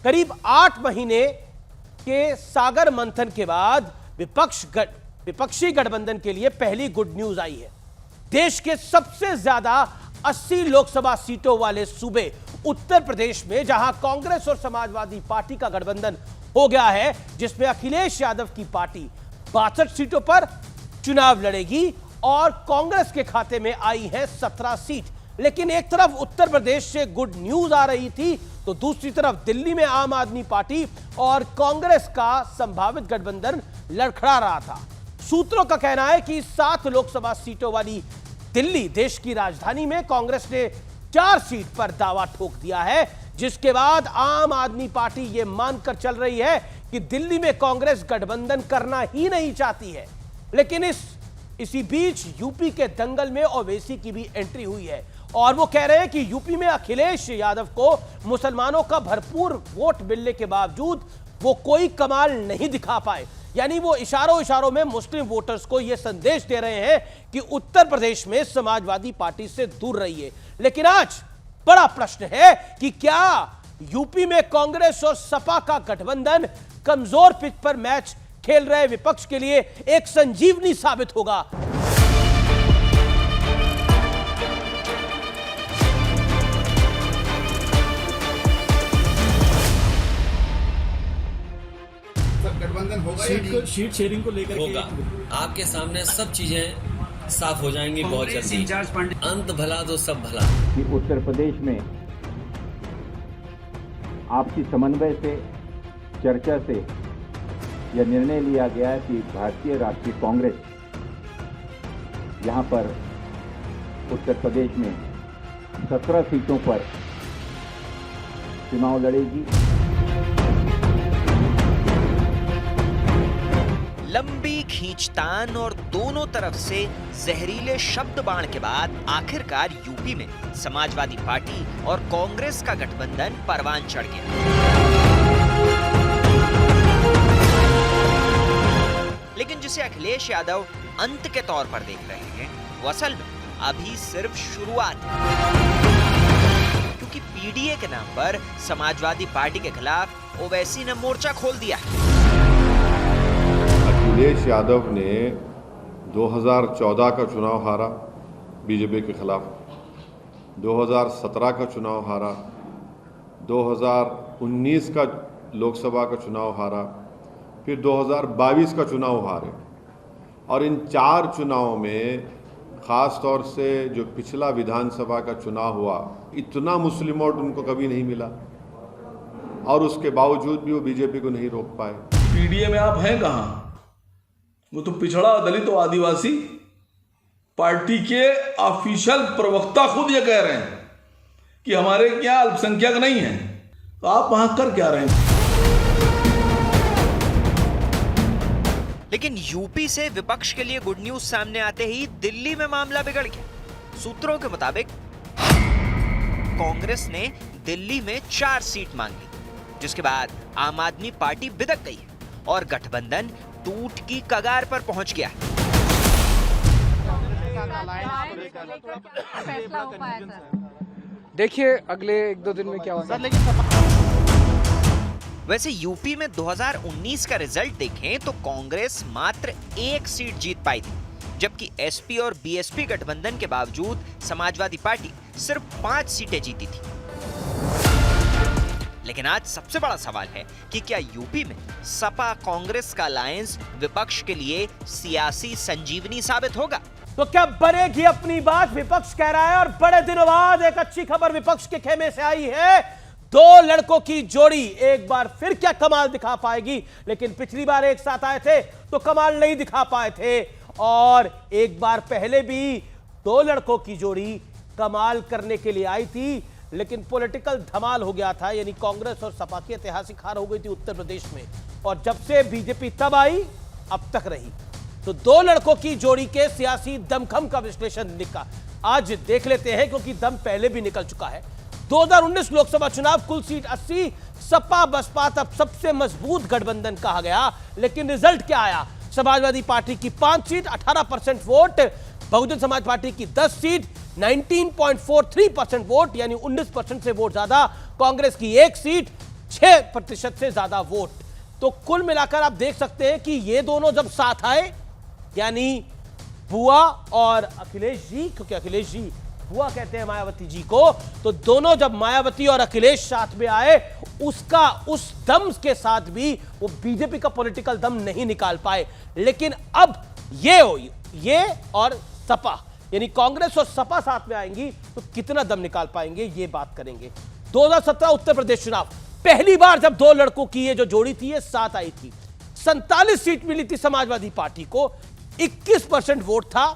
करीब 8 महीने के सागर मंथन के बाद विपक्षी गठबंधन के लिए पहली गुड न्यूज आई है। देश के सबसे ज्यादा 80 लोकसभा सीटों वाले सूबे उत्तर प्रदेश में, जहां कांग्रेस और समाजवादी पार्टी का गठबंधन हो गया है, जिसमें अखिलेश यादव की पार्टी 62 सीटों पर चुनाव लड़ेगी और कांग्रेस के खाते में आई है 17 सीट। लेकिन एक तरफ उत्तर प्रदेश से गुड न्यूज आ रही थी, तो दूसरी तरफ दिल्ली में आम आदमी पार्टी और कांग्रेस का संभावित गठबंधन लड़खड़ा रहा था। सूत्रों का कहना है कि 7 लोकसभा सीटों वाली दिल्ली, देश की राजधानी में कांग्रेस ने 4 सीट पर दावा ठोक दिया है, जिसके बाद आम आदमी पार्टी यह मानकर चल रही है कि दिल्ली में कांग्रेस गठबंधन करना ही नहीं चाहती है। लेकिन इसी बीच यूपी के दंगल में ओवैसी की भी एंट्री हुई है और वो कह रहे हैं कि यूपी में अखिलेश यादव को मुसलमानों का भरपूर वोट मिलने के बावजूद वो कोई कमाल नहीं दिखा पाए। यानी वो इशारों में मुस्लिम वोटर्स को यह संदेश दे रहे हैं कि उत्तर प्रदेश में समाजवादी पार्टी से दूर रहिए। लेकिन आज बड़ा प्रश्न है कि क्या यूपी में कांग्रेस और सपा का गठबंधन कमजोर पिच पर मैच खेल रहे विपक्ष के लिए एक संजीवनी साबित होगा। गठबंधन होगा, शीट शेयरिंग को लेकर होगा। आपके सामने सब चीजें साफ हो जाएंगी बहुत जल्दी। अंत भला तो सब भला। कि उत्तर प्रदेश में आपसी समन्वय से, चर्चा से यह निर्णय लिया गया है कि भारतीय राष्ट्रीय कांग्रेस यहां पर उत्तर प्रदेश में 17 सीटों पर चुनाव लड़ेगी। लंबी खींचतान और दोनों तरफ से जहरीले शब्द बाण के बाद आखिरकार यूपी में समाजवादी पार्टी और कांग्रेस का गठबंधन परवान चढ़ गया। लेकिन जिसे अखिलेश यादव अंत के तौर पर देख रहे हैं, वो असल में अभी सिर्फ शुरुआत है। क्योंकि पीडीए के नाम पर समाजवादी पार्टी के खिलाफ ओवैसी ने मोर्चा खोल दिया है। अखिलेश यादव ने 2014 का चुनाव हारा बीजेपी के खिलाफ, 2017 का चुनाव हारा, 2019 का लोकसभा का चुनाव हारा, फिर 2022 का चुनाव हारे। और इन 4 चुनावों में ख़ास तौर से जो पिछला विधानसभा का चुनाव हुआ, इतना मुस्लिम वोट उनको कभी नहीं मिला और उसके बावजूद भी वो बीजेपी को नहीं रोक पाए। पीडीए में आप हैं कहाँ? वो तो पिछड़ा, दलित और आदिवासी पार्टी के ऑफिशियल प्रवक्ता खुद ये कह रहे हैं कि हमारे यहाँ अल्पसंख्यक नहीं है, तो आप वहां कर क्या रहे हैं? लेकिन यूपी से विपक्ष के लिए गुड न्यूज सामने आते ही दिल्ली में मामला बिगड़ गया। सूत्रों के मुताबिक कांग्रेस ने दिल्ली में 4 सीट मांगी, जिसके बाद आम आदमी पार्टी बिदक गई और गठबंधन टूट की कगार पर पहुंच गया। देखिए अगले 1-2 दिन में क्या होगा। वैसे यूपी में 2019 का रिजल्ट देखें तो कांग्रेस मात्र 1 सीट जीत पाई थी, जबकि एसपी और बीएसपी गठबंधन के बावजूद समाजवादी पार्टी सिर्फ 5 सीटें जीती थी। लेकिन आज सबसे बड़ा सवाल है कि क्या यूपी में सपा कांग्रेस का अलायंस विपक्ष के लिए सियासी संजीवनी साबित होगा? तो क्या बनेगी अपनी बात, विपक्ष कह रहा है। और बड़े दिनों बाद एक अच्छी खबर विपक्ष के खेमे से आई है। 2 लड़कों की जोड़ी एक बार फिर क्या कमाल दिखा पाएगी। लेकिन पिछली बार एक साथ आए थे तो कमाल नहीं दिखा पाए थे, और एक बार पहले भी 2 लड़कों की जोड़ी कमाल करने के लिए आई थी, लेकिन पॉलिटिकल धमाल हो गया था। यानी कांग्रेस और सपा की ऐतिहासिक हार हो गई थी उत्तर प्रदेश में, और जब से बीजेपी तब आई अब तक रही। तो 2 लड़कों की जोड़ी के सियासी दमखम का विश्लेषण निकला आज देख लेते हैं, क्योंकि दम पहले भी निकल चुका है। 2019 लोकसभा चुनाव, कुल सीट 80, सपा बसपा तब सबसे मजबूत गठबंधन कहा गया। लेकिन रिजल्ट क्या आया? समाजवादी पार्टी की 5 seat 18% vote, Bahujan Samaj party की 10 सीट 19.43% वोट, यानी 19% से वोट ज्यादा, कांग्रेस की 1 सीट 6% से ज्यादा वोट। तो कुल मिलाकर आप देख सकते हैं कि ये दोनों जब साथ आए, यानी बुआ और अखिलेश जी, क्योंकि अखिलेश जी बुआ कहते हैं मायावती जी को, तो दोनों जब मायावती और अखिलेश साथ में आए, उसका उस दम के साथ भी वो बीजेपी का पॉलिटिकल दम नहीं निकाल पाए। लेकिन अब ये और सपा, यानी कांग्रेस और सपा साथ में आएंगी तो कितना दम निकाल पाएंगे, ये बात करेंगे। 2017 उत्तर प्रदेश चुनाव, पहली बार जब दो लड़कों की ये जो जोड़ी थी ये साथ आई थी, 47 सीट मिली थी समाजवादी पार्टी को, 21% वोट था,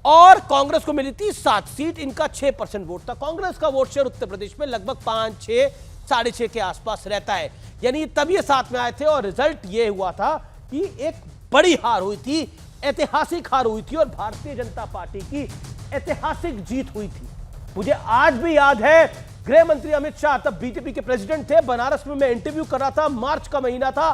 और कांग्रेस को मिली थी 7 सीट, इनका 6% वोट था। कांग्रेस का वोट शेयर उत्तर प्रदेश में लगभग 5-6, 6.5 के आसपास रहता है, यानी तब ये साथ में आए थे। और रिजल्ट ये हुआ था कि एक बड़ी हार हुई थी, ऐतिहासिक हार हुई थी, और भारतीय जनता पार्टी की ऐतिहासिक जीत हुई थी। मुझे आज भी याद है, गृह मंत्री अमित शाह तब बीजेपी के प्रेसिडेंट थे, बनारस में मैं इंटरव्यू कर रहा था, मार्च का महीना था,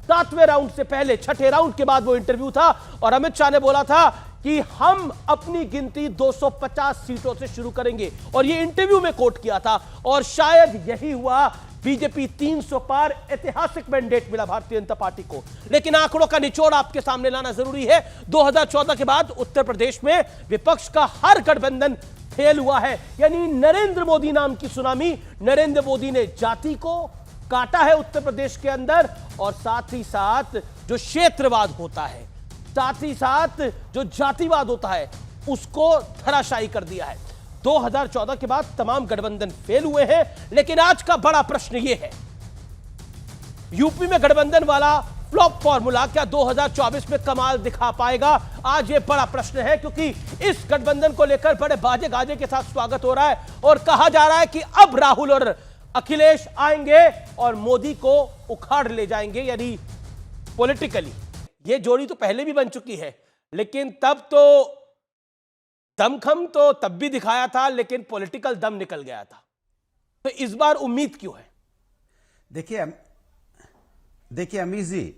7वें राउंड से पहले 6ठे राउंड के बाद वो इंटरव्यू था, और अमित शाह ने बोला था कि हम अपनी गिनती 250 सीटों से शुरू करेंगे, और ये इंटरव्यू में कोट किया था, और शायद यही हुआ। बीजेपी 300 पार, ऐतिहासिक मैंडेट मिला भारतीय जनता पार्टी को। लेकिन आंकड़ों का निचोड़ आपके सामने लाना जरूरी है। 2014 के बाद उत्तर प्रदेश में विपक्ष का हर गठबंधन फेल हुआ है, यानी नरेंद्र मोदी नाम की सुनामी। नरेंद्र मोदी ने जाति को काटा है उत्तर प्रदेश के अंदर, और साथ ही साथ जो क्षेत्रवाद होता है, साथ ही साथ जो जातिवाद होता है, उसको धराशायी कर दिया है। 2014 के बाद तमाम गठबंधन फेल हुए हैं, लेकिन आज का बड़ा प्रश्न यह है, यूपी में गठबंधन वाला फ्लॉप फॉर्मूला क्या 2024 में कमाल दिखा पाएगा? आज ये बड़ा प्रश्न है, क्योंकि इस गठबंधन को लेकर बड़े बाजे गाजे के साथ स्वागत हो रहा है, और कहा जा रहा है कि अब राहुल और अखिलेश आएंगे और मोदी को उखाड़ ले जाएंगे, यानी पॉलिटिकली। ये जोड़ी तो पहले भी बन चुकी है, लेकिन तब तो दमखम तो तब भी दिखाया था, लेकिन पॉलिटिकल दम निकल गया था। तो इस बार उम्मीद क्यों है? देखिए अमीश जी,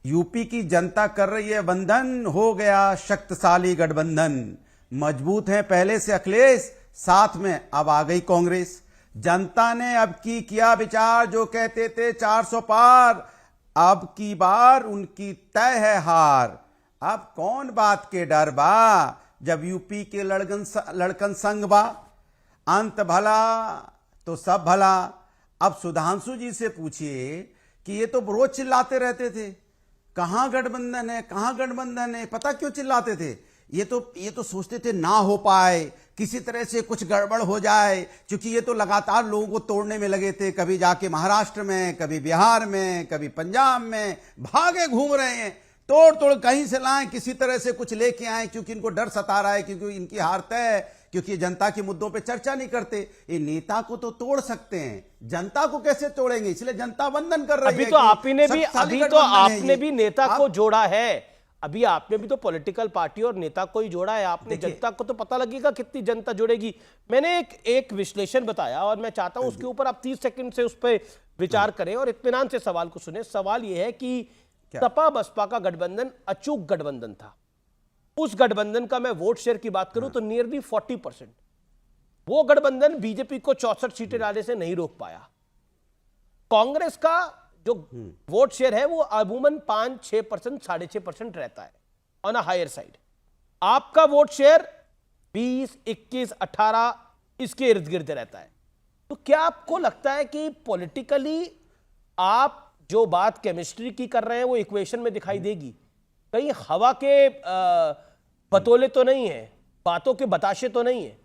यूपी की जनता कर रही है वंदन, हो गया शक्तिशाली गठबंधन, मजबूत है पहले से अखिलेश, साथ में अब आ गई कांग्रेस। जनता ने अब की किया विचार, जो कहते थे 400 पार, अब की बार उनकी तय है हार। अब कौन बात के डर बा, जब यूपी के लड़कन संग बा, अंत भला तो सब भला। अब सुधांशु जी से पूछिए कि ये तो रोज चिल्लाते रहते थे, कहां गठबंधन है, कहां गठबंधन है, पता क्यों चिल्लाते थे? ये तो सोचते थे ना हो पाए, किसी तरह से कुछ गड़बड़ हो जाए, क्योंकि ये तो लगातार लोगों को तोड़ने में लगे थे, कभी जाके महाराष्ट्र में, कभी बिहार में, कभी पंजाब में, भागे घूम रहे हैं, तोड़ कहीं से लाएं, किसी तरह से कुछ लेके आए, क्योंकि इनको डर सता रहा है, क्योंकि इनकी हार तय है, क्योंकि जनता के मुद्दों पे चर्चा नहीं करते। ये नेता को तो तोड़ सकते हैं, जनता को कैसे तोड़ेंगे? इसलिए जनता वंदन कर रही है। अभी तो आपने भी नेता को जोड़ा है, अभी आपने भी तो पॉलिटिकल पार्टी और नेता को ही जोड़ा है आपने। जनता को तो पता लगेगा कितनी जनता जुड़ेगी। मैंने एक विश्लेषण बताया, और मैं चाहता हूं उसके ऊपर आप 30 सेकंड से उस पर विचार करें और इत्मीनान से सवाल को सुने। सवाल यह है कि सपा बसपा का गठबंधन अचूक गठबंधन था। उस गठबंधन का मैं वोट शेयर की बात करूं तो नियरली 40%। वो गठबंधन बीजेपी को 64 सीटें लाने से नहीं रोक पाया। कांग्रेस का जो वोट शेयर है वो अमूमन 5-6%, 6.5% रहता है ऑन अ हायर साइड। आपका वोट शेयर 20, 21, 18 इसके इर्द गिर्द रहता है। तो क्या आपको लगता है कि पॉलिटिकली आप जो बात केमिस्ट्री की कर रहे हैं वो इक्वेशन में दिखाई देगी? कहीं हवा के बतौले तो नहीं है, बातों के बताशे तो नहीं है?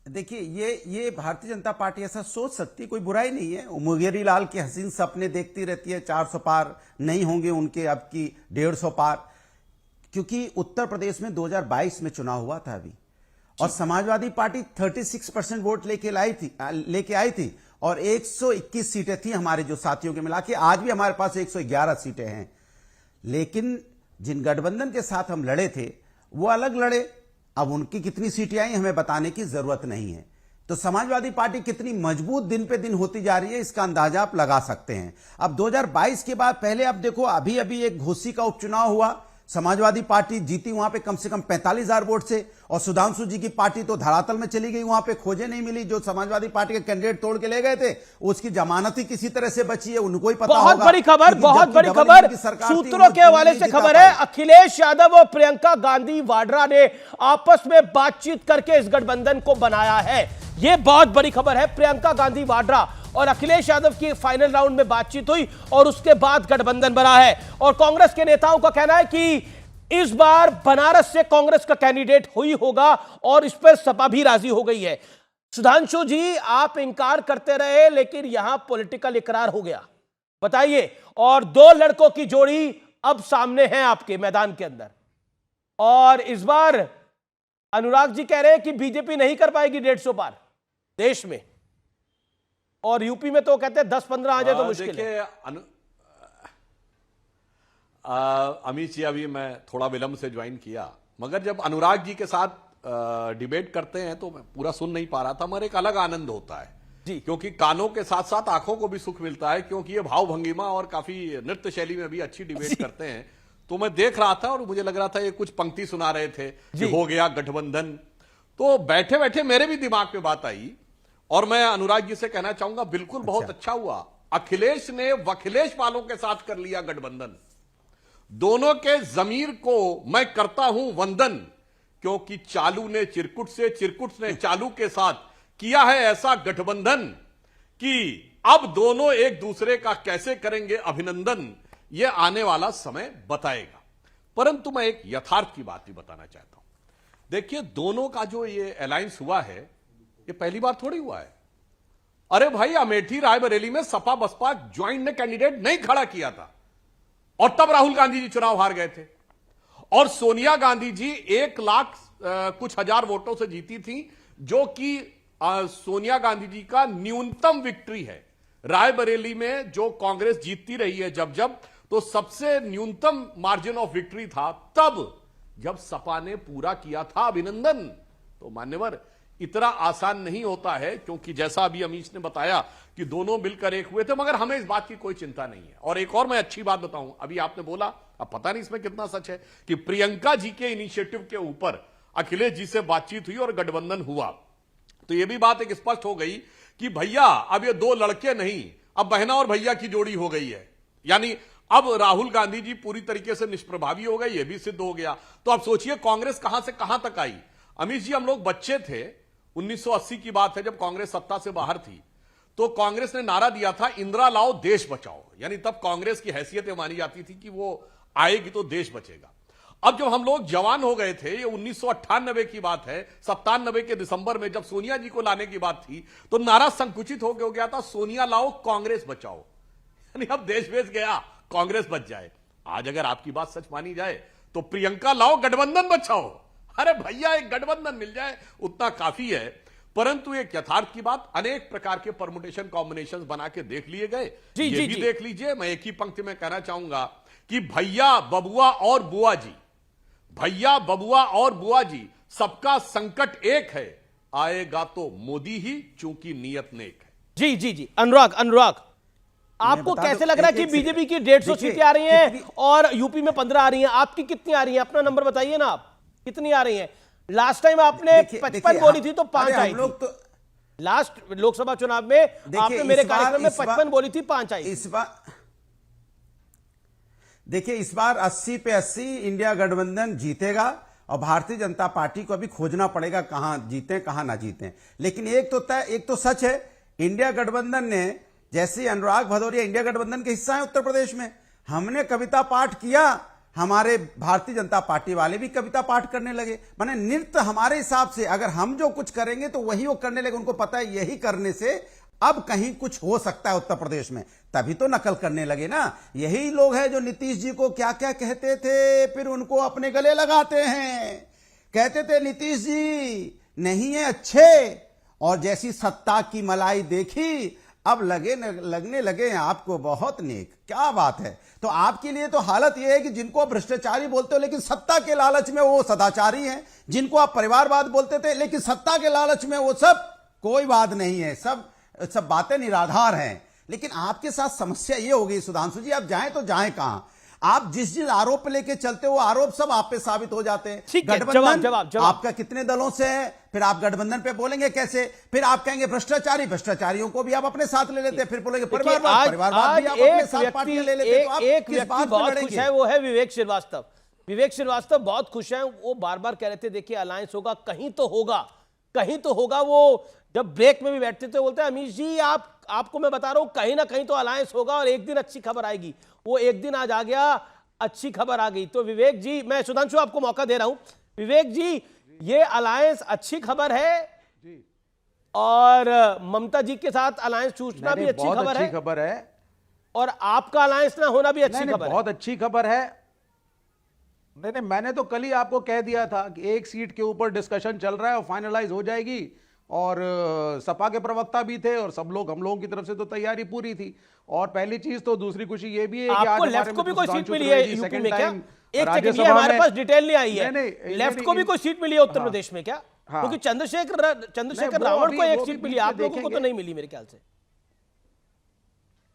देखिए ये भारतीय जनता पार्टी ऐसा सोच सकती, कोई बुराई नहीं है। मुंगेरी लाल के हसीन सपने देखती रहती है, 400 पार नहीं होंगे उनके, अब की 150 पार, क्योंकि उत्तर प्रदेश में 2022 में चुनाव हुआ था अभी, और समाजवादी पार्टी 36% वोट लेके आई थी, और 121 सीटें थी हमारे जो साथियों के मिला के। आज भी हमारे पास 111 सीटें हैं। लेकिन जिन गठबंधन के साथ हम लड़े थे वो अलग लड़े, अब उनकी कितनी सीटें आई हमें बताने की जरूरत नहीं है। तो समाजवादी पार्टी कितनी मजबूत दिन पे दिन होती जा रही है, इसका अंदाजा आप लगा सकते हैं। अब 2022 के बाद पहले अब देखो, अभी एक घोसी का उपचुनाव हुआ, समाजवादी पार्टी जीती वहां पे कम से कम 45,000 वोट से, और सुधांशु जी की पार्टी तो धरातल में चली गई, वहां पे खोजे नहीं मिली। जो समाजवादी पार्टी के कैंडिडेट तोड़ के ले गए थे उसकी जमानत ही किसी तरह से बची है, उनको ही पता बहुत होगा। बड़ी खबर, बहुत बड़ी डबल खबर इंजन की सरकार थी, सूत्रों के वो हवाले से नहीं खबर जिता है, पाई। अखिलेश यादव और प्रियंका गांधी वाड्रा ने आपस में बातचीत करके इस गठबंधन को बनाया है। यह बहुत बड़ी खबर है। प्रियंका गांधी वाड्रा और अखिलेश यादव की फाइनल राउंड में बातचीत हुई और उसके बाद गठबंधन बना है। और कांग्रेस के नेताओं का कहना है कि इस बार बनारस से कांग्रेस का कैंडिडेट ही होगा और इस पर सपा भी राजी हो गई है। सुधांशु जी, आप इंकार करते रहे लेकिन यहां पॉलिटिकल इकरार हो गया, बताइए। और दो लड़कों की जोड़ी अब सामने है आपके मैदान के अंदर, और इस बार अनुराग जी कह रहे हैं कि बीजेपी नहीं कर पाएगी 150 पार देश में, और यूपी में तो कहते हैं 10-15 आ जाए तो मुश्किल है। अमित जी, अभी मैं थोड़ा विलंब से ज्वाइन किया, मगर जब अनुराग जी के साथ डिबेट करते हैं तो मैं पूरा सुन नहीं पा रहा था, मगर एक अलग आनंद होता है जी, क्योंकि कानों के साथ साथ आंखों को भी सुख मिलता है, क्योंकि ये भाव भंगिमा और काफी नृत्य शैली में भी अच्छी डिबेट करते हैं। तो मैं देख रहा था और मुझे लग रहा था ये कुछ पंक्ति सुना रहे थे कि हो गया गठबंधन, तो बैठे बैठे मेरे भी दिमाग में बात आई और मैं अनुराग जी से कहना चाहूंगा बिल्कुल बहुत अच्छा हुआ अखिलेश ने वखिलेश वालों के साथ कर लिया गठबंधन। दोनों के जमीर को मैं करता हूं वंदन, क्योंकि चालू ने चिरकुट से, चिरकुट ने चालू के साथ किया है ऐसा गठबंधन कि अब दोनों एक दूसरे का कैसे करेंगे अभिनंदन, यह आने वाला समय बताएगा। परंतु मैं एक यथार्थ की बात भी बताना चाहता हूं। देखिए, दोनों का जो ये अलायंस हुआ है, ये पहली बार थोड़ी हुआ है। अरे भाई, अमेठी रायबरेली में सपा बसपा ज्वाइंट ने कैंडिडेट नहीं खड़ा किया था और तब राहुल गांधी जी चुनाव हार गए थे, और सोनिया गांधी जी 1 लाख कुछ हजार वोटों से जीती थी, जो कि सोनिया गांधी जी का न्यूनतम विक्ट्री है। रायबरेली में जो कांग्रेस जीतती रही है जब तो सबसे न्यूनतम मार्जिन ऑफ विक्ट्री था तब जब सपा ने पूरा किया था अभिनंदन। तो मान्यवर, इतना आसान नहीं होता है, क्योंकि जैसा अभी अमीश ने बताया कि दोनों मिलकर एक हुए थे, मगर हमें इस बात की कोई चिंता नहीं है। और एक और मैं अच्छी बात बताऊं, अभी आपने बोला, अब पता नहीं इसमें कितना सच है, कि प्रियंका जी के इनिशिएटिव के ऊपर अखिलेश जी से बातचीत हुई और गठबंधन हुआ। तो यह भी बात एक स्पष्ट हो गई कि भैया अब ये 2 लड़के नहीं, अब बहना और भैया की जोड़ी हो गई है। यानी अब राहुल गांधी जी पूरी तरीके से निष्प्रभावी हो गए, यह भी सिद्ध हो गया। तो अब सोचिए कांग्रेस कहां से कहां तक आई। अमित जी, हम लोग बच्चे थे, 1980 की बात है, जब कांग्रेस सत्ता से बाहर थी, तो कांग्रेस ने नारा दिया था इंदिरा लाओ देश बचाओ। यानी तब कांग्रेस की हैसियत मानी जाती थी कि वो आएगी तो देश बचेगा। अब जब हम लोग जवान हो गए थे, ये 1998 की बात है, 97 के दिसंबर में जब सोनिया जी को लाने की बात थी, तो नारा संकुचित हो गया था, सोनिया लाओ कांग्रेस बचाओ। यानी अब देश बेच गया, कांग्रेस बच जाए। आज अगर आपकी बात सच मानी जाए तो प्रियंका लाओ गठबंधन बचाओ। अरे भैया, एक गठबंधन मिल जाए उतना काफी है। परंतु एक यथार्थ की बात, अनेक प्रकार के परमुटेशन कॉम्बिनेशंस बना के देख लिए गए। ये भी देख लीजिए। मैं एक ही पंक्ति में कहना चाहूंगा कि भैया बबुआ और बुआ जी, भैया बबुआ और बुआ जी, सबका संकट एक है, आएगा तो मोदी ही, चूंकि नियत नेक है। जी जी जी, अनुराग, आपको कैसे लग रहा है कि बीजेपी की 150 सीटें आ रही हैं और यूपी में 15 आ रही हैं? आपकी कितनी आ रही हैं? अपना नंबर बताइए ना, आप कितनी आ रही हैं? लास्ट टाइम आपने 55 बोली थी तो 5 आई थी। तो लास्ट लोकसभा चुनाव में आपने मेरे कार्यक्रम में 55 बोली थी, 5 आई। इस बार देखिए, इस बार 80 पे 80 इंडिया गठबंधन जीतेगा, और भारतीय जनता पार्टी को अभी खोजना पड़ेगा कहां जीते कहां ना जीते। लेकिन एक तो सच है, इंडिया गठबंधन ने, जैसे अनुराग भदौरिया इंडिया गठबंधन के हिस्सा है उत्तर प्रदेश में, हमने कविता पाठ किया, हमारे भारतीय जनता पार्टी वाले भी कविता पाठ करने लगे। माने नृत्य हमारे हिसाब से, अगर हम जो कुछ करेंगे तो वही वो करने लगे। उनको पता है यही करने से अब कहीं कुछ हो सकता है उत्तर प्रदेश में, तभी तो नकल करने लगे ना। यही लोग हैं जो नीतीश जी को क्या क्या कहते थे, फिर उनको अपने गले लगाते हैं। कहते थे नीतीश जी नहीं है अच्छे, और जैसी सत्ता की मलाई देखी, अब लगने लगे हैं आपको बहुत नेक। क्या बात है। तो आपके लिए तो हालत यह है कि जिनको आप भ्रष्टाचारी बोलते हो लेकिन सत्ता के लालच में वो सदाचारी हैं, जिनको आप परिवारवाद बोलते थे लेकिन सत्ता के लालच में वो सब कोई बात नहीं है, सब बातें निराधार हैं। लेकिन आपके साथ समस्या ये हो गई सुधांशु जी, आप जाएं तो जाएं कहां। आप जिस आरोप लेके चलते हो, आरोप सब आप पे साबित हो जाते हैं। ठीक है, गठबंधन जवाब। आपका कितने दलों से है, फिर आप गठबंधन पे बोलेंगे कैसे? फिर आप कहेंगे भ्रष्टाचारियों को भी आप अपने साथ ले लेते हैं, फिर बोलेंगे परिवारवाद भी आप अपने साथ पार्टियां ले लेते हैं। तो आप एक किस व्यक्ति बात पे बहुत खुश लड़ेंगे? है, वो है विवेक श्रीवास्तव। विवेक श्रीवास्तव बहुत खुश हैं। वो बार बार कह रहे थे देखिए अलायंस होगा, कहीं तो होगा। वो जब ब्रेक में भी बैठते थे बोलते हैं अमीश जी आपको मैं बता रहा हूं कहीं ना कहीं तो अलायंस होगा और एक दिन अच्छी खबर आएगी। वो एक दिन आज आ गया, अच्छी खबर आ गई। तो विवेक जी, मैं सुधांशु आपको मौका दे रहा हूं। विवेक जी, ये अलायंस अच्छी खबर है और ममता जी के साथ अलायंस टूटना भी अच्छी खबर है और आपका अलायंस ना होना भी अच्छी खबर है। बहुत अच्छी खबर है। नहीं, मैंने तो कल ही आपको कह दिया था कि एक सीट के ऊपर डिस्कशन चल रहा है और फाइनलाइज हो जाएगी। और सपा के प्रवक्ता भी थे और सब लोग, हम लोगों की तरफ से तो तैयारी पूरी थी। और पहली चीज तो दूसरी खुशी ये भी है कि आपको आज लेफ्ट को भी कोई सीट मिली है यूपी में क्या? एक सेकंड, ये राज्यसभा हमारे में पास डिटेल नहीं आई है। नहीं, लेफ्ट को भी कोई सीट मिली है उत्तर प्रदेश में क्या? क्योंकि चंद्रशेखर रावण को एक सीट मिली, आप लोगों को तो नहीं मिली मेरे ख्याल से।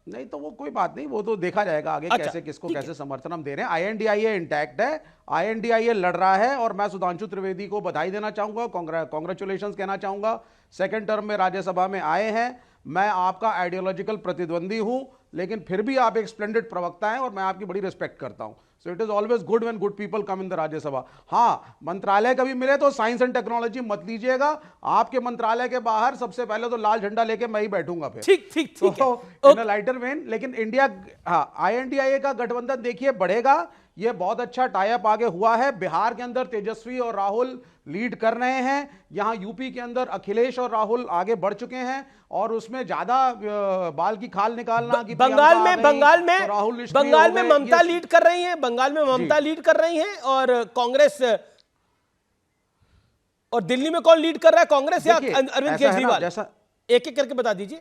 नहीं तो वो कोई बात नहीं, वो तो देखा जाएगा आगे कैसे किसको कैसे समर्थन हम दे रहे हैं। आईएनडीआईए इंटैक्ट है, आईएनडीआईए लड़ रहा है और मैं सुधांशु त्रिवेदी को बधाई देना चाहूंगा, कांग्रेचुलेशंस कहना चाहूंगा। सेकंड टर्म में राज्यसभा में आए हैं। मैं आपका आइडियोलॉजिकल प्रतिद्वंदी हूं, लेकिन फिर भी आप एक स्प्लेंडेड प्रवक्ता हैं और मैं आपकी बड़ी रिस्पेक्ट करता हूं। So it is always good when good people come in the Rajya Sabha. हाँ, मंत्रालय कभी मिले तो साइंस एंड टेक्नोलॉजी मत लीजिएगा। आपके मंत्रालय के बाहर सबसे पहले तो लाल झंडा लेके मैं ही बैठूंगा फिर। ठीक तो इन लाइटर वेन। लेकिन इंडिया, हाँ, आईएनडीआईए का गठबंधन देखिए बढ़ेगा। ये बहुत अच्छा टाई अप आगे हुआ है। बिहार के अंदर तेजस्वी और राहुल लीड कर रहे हैं। यहां यूपी के अंदर अखिलेश और राहुल आगे बढ़ चुके हैं और उसमें ज्यादा बाल की खाल निकालना कि बंगाल में तो ममता लीड कर रही हैं। बंगाल में ममता लीड कर रही हैं और कांग्रेस, और दिल्ली में कौन लीड कर रहा है, कांग्रेस या अरविंद केजरीवाल? जैसा एक एक करके बता दीजिए।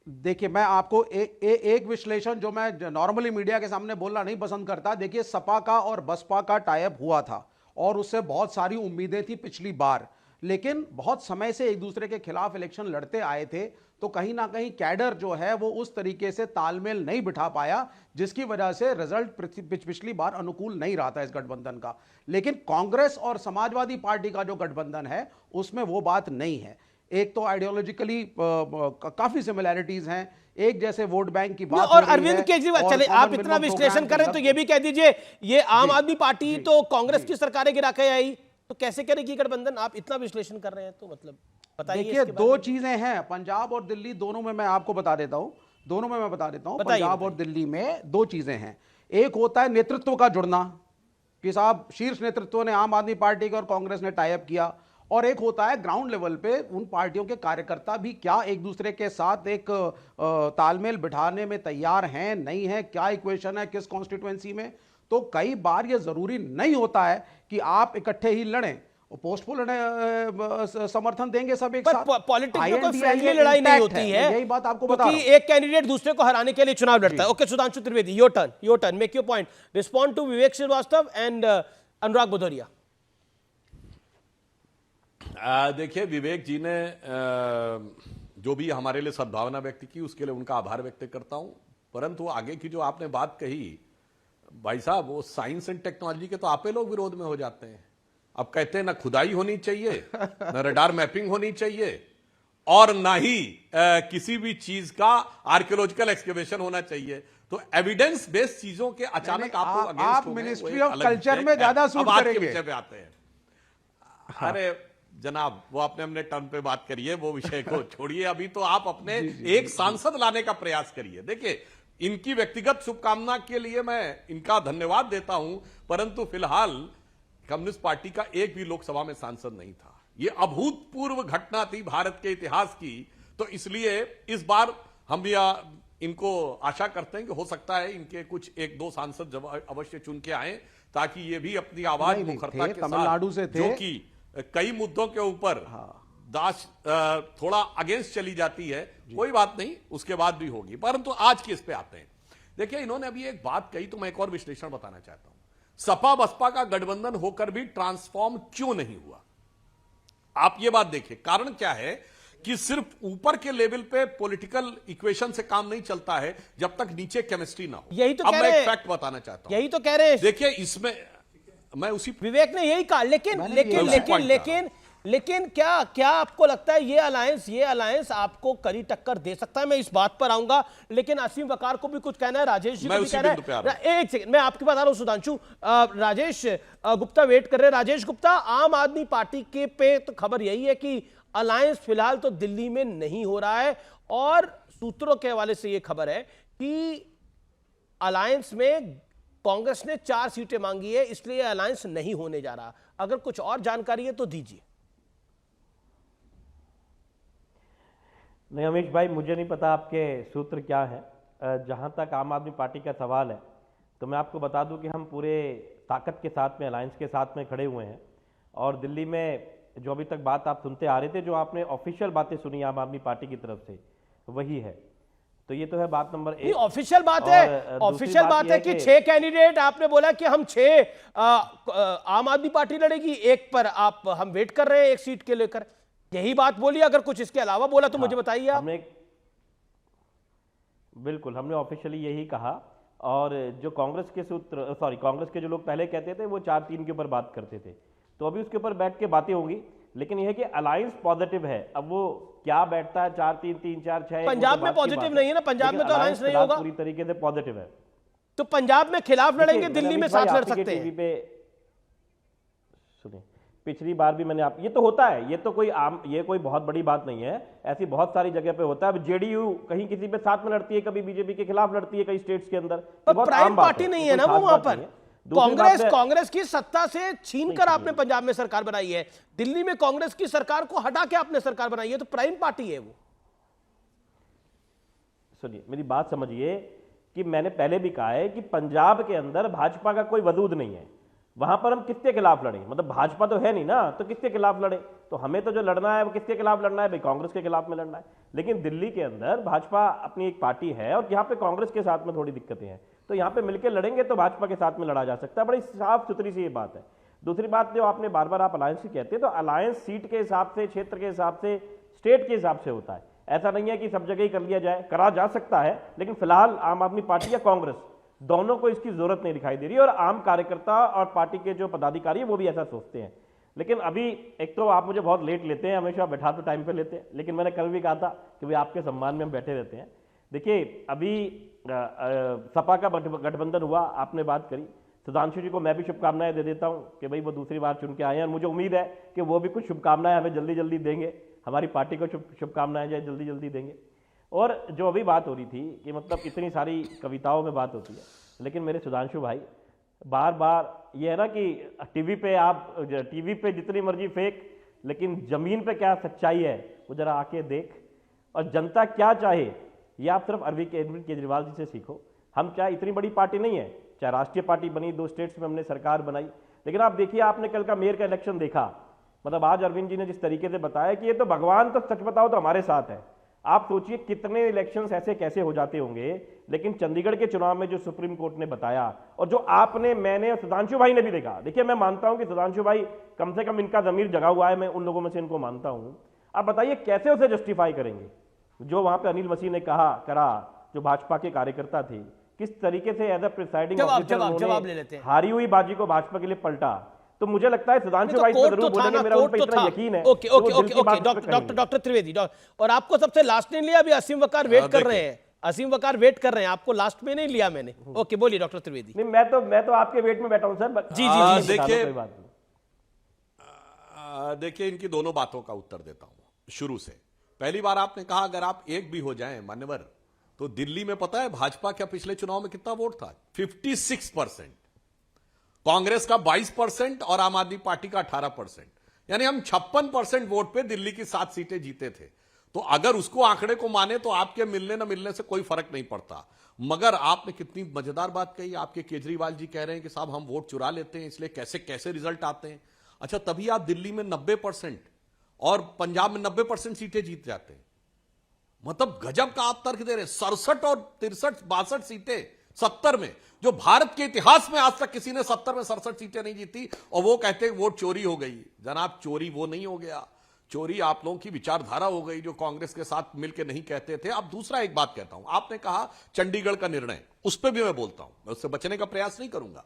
देखिए, मैं आपको एक विश्लेषण जो मैं नॉर्मली मीडिया के सामने बोलना नहीं पसंद करता। देखिए, सपा का और बसपा का टाई अप हुआ था और उससे बहुत सारी उम्मीदें थी पिछली बार, लेकिन बहुत समय से एक दूसरे के खिलाफ इलेक्शन लड़ते आए थे। तो कहीं ना कहीं कैडर जो है वो उस तरीके से तालमेल नहीं बिठा पाया, जिसकी वजह से रिजल्ट पिछली बार अनुकूल नहीं रहा था इस गठबंधन का। लेकिन कांग्रेस और समाजवादी पार्टी का जो गठबंधन है उसमें वो बात नहीं है। एक तो आइडियोलॉजिकली काफी सिमिलैरिटीज हैं, एक जैसे वोट बैंक की बात और अरविंद केजरीवाल, चले आप इतना विश्लेषण करें तो ये भी कह दीजिए ये आम आदमी पार्टी तो कांग्रेस की सरकारें गिरा के आई, तो कैसे करेगी गठबंधन? आप इतना विश्लेषण कर रहे हैं तो मतलब बताइए। देखिए, दो चीजें हैं, पंजाब और दिल्ली दोनों में मैं आपको बता देता हूं, पंजाब और दिल्ली में दो चीजें हैं। एक होता है नेतृत्व का जुड़ना, कि साहब शीर्ष नेतृत्व ने आम आदमी पार्टी का और कांग्रेस ने टाई अप किया, और एक होता है ग्राउंड लेवल पे उन पार्टियों के कार्यकर्ता भी क्या एक दूसरे के साथ एक तालमेल बिठाने में तैयार हैं, नहीं है, क्या इक्वेशन है किस कॉन्स्टिट्यूएंसी में। तो कई बार ये जरूरी नहीं होता है कि आप इकट्ठे ही लड़ें, पोस्टपोल समर्थन देंगे सब एक साथ। पॉलिटिक्स में कोई फ्रेंडली लड़ाई नहीं होती है, यही बात आपको बता रहा हूं। एक कैंडिडेट दूसरे को हराने के लिए चुनाव लड़ता है। Okay, Sudhanshu Trivedi, your turn, make your point, respond to Vivek Shrivastava and Anurag Bhadauria. देखिए, विवेक जी ने जो भी हमारे लिए सद्भावना व्यक्त की उसके लिए उनका आभार व्यक्त करता हूं, परंतु आगे की जो आपने बात कही भाई साहब, वो साइंस एंड टेक्नोलॉजी के तो आपे लोग विरोध में हो जाते हैं। अब कहते हैं ना खुदाई होनी चाहिए, ना रडार मैपिंग होनी चाहिए, और ना ही किसी भी चीज का आर्कियोलॉजिकल एक्सकेवेशन होना चाहिए। तो एविडेंस बेस्ड चीजों के अचानक आप मिनिस्ट्री ऑफ कल्चर में ज्यादा सूट करेंगे। विषय पे आते हैं। अरे जनाब, वो आपने अपने टर्न पे बात करिए, वो विषय को छोड़िए। अभी तो आप अपने एक सांसद लाने का प्रयास करिए। देखिए, इनकी व्यक्तिगत शुभकामना के लिए मैं इनका धन्यवाद देता हूं, परंतु फिलहाल कम्युनिस्ट पार्टी का एक भी लोकसभा में सांसद नहीं था। यह अभूतपूर्व घटना थी भारत के इतिहास की। तो इसलिए इस बार हम भी इनको आशा करते हैं कि हो सकता है इनके कुछ एक दो सांसद अवश्य चुन के आए, ताकि ये भी अपनी आवाज मुखरता के तमिलनाडु से थे, जो कि कई मुद्दों के ऊपर दाश थोड़ा अगेंस्ट चली जाती है, कोई बात नहीं, उसके बाद भी होगी। परंतु आज की इस पे आते हैं। देखिए, इन्होंने अभी एक बात कही तो मैं एक और विश्लेषण बताना चाहता हूं। सपा बसपा का गठबंधन होकर भी ट्रांसफॉर्म क्यों नहीं हुआ? आप ये बात देखिए, कारण क्या है कि सिर्फ ऊपर के लेवल पे पॉलिटिकल इक्वेशन से काम नहीं चलता है जब तक नीचे केमिस्ट्री ना हो। यही तो अब कह मैं रहे एक हैं। फैक्ट बताना चाहता हूं, यही तो कह रहे हैं। देखिए इसमें मैं उसी विवेक ने यही कहा, लेकिन मैंने लेकिन यही लेकिन point लेकिन लेकिन क्या आपको लगता है ये अलायंस आपको कड़ी टक्कर दे सकता है? मैं इस बात पर आऊंगा, लेकिन असीम वकार को भी कुछ कहना है, राजेश जी को भी कहना है। एक सेकंड, मैं आपके पास आ रहा हूं सुधांशु। राजेश गुप्ता वेट कर रहे हैं। राजेश गुप्ता, आम आदमी पार्टी के पे तो खबर यही है कि अलायंस फिलहाल तो दिल्ली में नहीं हो रहा है, और सूत्रों के हवाले से यह खबर है कि अलायंस में कांग्रेस ने 4 सीटें मांगी है, इसलिए अलायंस नहीं होने जा रहा। अगर कुछ और जानकारी है तो दीजिए। नहीं अमीश भाई, मुझे नहीं पता आपके सूत्र क्या है। जहां तक आम आदमी पार्टी का सवाल है तो मैं आपको बता दूं कि हम पूरे ताकत के साथ में, अलायंस के साथ में खड़े हुए हैं। और दिल्ली में जो अभी तक बात आप सुनते आ रहे थे, जो आपने ऑफिशियल बातें सुनी आम आदमी पार्टी की तरफ से, वही है। तो ये तो है बात नंबर 1। ऑफिशियल बात है, ऑफिशियल बात है कि 6 कैंडिडेट, आपने बोला कि हम 6 आम आदमी पार्टी लड़ेगी, एक पर हम वेट कर रहे हैं एक सीट के लेकर, यही बात बोली। अगर कुछ इसके अलावा बोला तो मुझे बताइए आप। बिल्कुल, हमने ऑफिशियली यही कहा। और जो कांग्रेस के कांग्रेस के जो लोग पहले कहते थे वो 4-3 के ऊपर बात करते थे, तो अभी उसके ऊपर बैठ के बातें होंगी। लेकिन यह है कि अलायंस पॉजिटिव है। अब वो क्या बैठता है 4-3, 3-4-6, पंजाब में पॉजिटिव नहीं है ना, पंजाब में तो अलायंस नहीं होगा, पूरी तरीके से पॉजिटिव है। तो पंजाब में खिलाफ लड़ेंगे, दिल्ली में साथ लड़ सकते हैं। सुनिए, पिछली बार भी मैंने ये तो होता है, ये तो ये कोई बहुत बड़ी बात नहीं है, ऐसी बहुत सारी जगह पे होता है। अब जेडीयू कहीं किसी पे साथ में लड़ती है, कभी बीजेपी के खिलाफ लड़ती है कई स्टेट्स के अंदर। प्राइम पार्टी नहीं है ना वो वहां पर। कांग्रेस की सत्ता से छीनकर आपने पंजाब में सरकार बनाई है, दिल्ली में कांग्रेस की सरकार को हटा के आपने सरकार बनाई है, तो प्राइम पार्टी है वो। सुनिए, मेरी बात समझिए कि मैंने पहले भी कहा है कि पंजाब के अंदर भाजपा का कोई वजूद नहीं है। वहां पर हम किसके खिलाफ लड़े? मतलब भाजपा तो है नहीं ना, तो किसके खिलाफ लड़े? तो हमें तो जो लड़ना है वो किसके खिलाफ लड़ना है भाई? कांग्रेस के खिलाफ में लड़ना है। लेकिन दिल्ली के अंदर भाजपा अपनी एक पार्टी है और यहाँ पे कांग्रेस के साथ में थोड़ी दिक्कतें हैं, तो यहाँ पे मिलकर लड़ेंगे तो भाजपा के साथ में लड़ा जा सकता है। बड़ी साफ सुथरी सी ये बात है। दूसरी बात, जो आपने बार बार आप अलायंस की कहते हैं, तो अलायंस सीट के हिसाब से, क्षेत्र के हिसाब से, स्टेट के हिसाब से होता है। ऐसा नहीं है कि सब जगह ही कर लिया जाए, करा जा सकता है। लेकिन फिलहाल आम आदमी पार्टी या कांग्रेस दोनों को इसकी जरूरत नहीं दिखाई दे रही, और आम कार्यकर्ता और पार्टी के जो पदाधिकारी है वो भी ऐसा सोचते हैं। लेकिन अभी एक तो आप मुझे बहुत लेट लेते हैं, हमेशा बैठा तो टाइम पे लेते हैं, लेकिन मैंने कल भी कहा था कि भाई आपके सम्मान में हम बैठे रहते हैं। देखिए, अभी सपा का गठबंधन हुआ, आपने बात करी। सुधांशु जी को मैं भी शुभकामनाएं दे देता हूं कि भाई वो दूसरी बार चुन के आए हैं, और मुझे उम्मीद है कि वो भी कुछ शुभकामनाएं हमें जल्दी जल्दी देंगे, हमारी पार्टी को शुभकामनाएं जो जल्दी जल्दी देंगे। और जो अभी बात हो रही थी कि मतलब इतनी सारी कविताओं में बात होती है, लेकिन मेरे सुधांशु भाई बार बार ये है ना कि टीवी पे जितनी मर्जी फेंक, लेकिन जमीन पे क्या सच्चाई है वो जरा आके देख। और जनता क्या चाहे ये आप सिर्फ अरविंद केजरीवाल जी से सीखो। हम चाहे इतनी बड़ी पार्टी नहीं है, चाहे राष्ट्रीय पार्टी बनी, 2 स्टेट्स में हमने सरकार बनाई, लेकिन आप देखिए, आपने कल का मेयर का इलेक्शन देखा। मतलब आज अरविंद जी ने जिस तरीके से बताया कि ये तो भगवान तो सच बताओ तो हमारे साथ है। आप सोचिए कितने इलेक्शंस ऐसे कैसे हो जाते होंगे। लेकिन चंडीगढ़ के चुनाव में जो सुप्रीम कोर्ट ने बताया, और जो मैंने और सुधांशु भाई ने भी देखा। देखिए, मैं मानता हूं कि सुधांशु भाई कम से कम इनका जमीर जगा हुआ है, मैं उन लोगों में से इनको मानता हूं। आप बताइए कैसे उसे जस्टिफाई करेंगे? जो वहां पे अनिल मसीह ने करा, जो भाजपा के कार्यकर्ता थे, किस तरीके से एज अ प्रिसाइडिंग ऑफिसर हारी हुई बाजी को भाजपा के लिए पलटा। तो मुझे लगता है सुधांशु भाई को जरूर बोलेंगे, मेरा उन पे इतना यकीन है। ओके, डॉक्टर त्रिवेदी, और आपको सबसे लास्ट नहीं लिया, अभी असीम वकार वेट कर रहे हैं, असीम वकार वेट कर रहे हैं, आपको लास्ट में नहीं लिया मैंने। ओके, बोलिए डॉक्टर त्रिवेदी। नहीं, मैं तो आपके वेट में बैठा हूं सर। जी, देखिए इनकी दोनों बातों का उत्तर देता हूं शुरू से। पहली बार आपने कहा अगर आप एक भी हो जाएं मान्यवर, तो दिल्ली में पता है भाजपा का पिछले चुनाव में कितना वोट था? 56%, कांग्रेस का 22% और आम आदमी पार्टी का 18%। यानी हम 56% वोट पे दिल्ली की 7 सीटें जीते थे। तो अगर उसको आंकड़े को माने तो आपके मिलने न मिलने से कोई फर्क नहीं पड़ता। मगर आपने कितनी मजेदार बात कही, आपके केजरीवाल जी कह रहे हैं कि साहब हम वोट चुरा लेते हैं, इसलिए कैसे कैसे रिजल्ट आते हैं। अच्छा, तभी आप दिल्ली में 90% और पंजाब में 90% सीटें जीत जाते हैं। मतलब गजब का आप तर्क दे रहे हैं। 67 और 63, 62 सीटें 70 में, जो भारत के इतिहास में आज तक किसी ने 70 में 67 सीटें नहीं जीती, और वो कहते हैं वोट चोरी हो गई। जनाब, चोरी वो नहीं हो गया, चोरी आप लोगों की विचारधारा हो गई, जो कांग्रेस के साथ मिलकर नहीं कहते थे। अब दूसरा एक बात कहता हूं, आपने कहा चंडीगढ़ का निर्णय, उस पर भी मैं बोलता हूं, मैं उससे बचने का प्रयास नहीं करूंगा।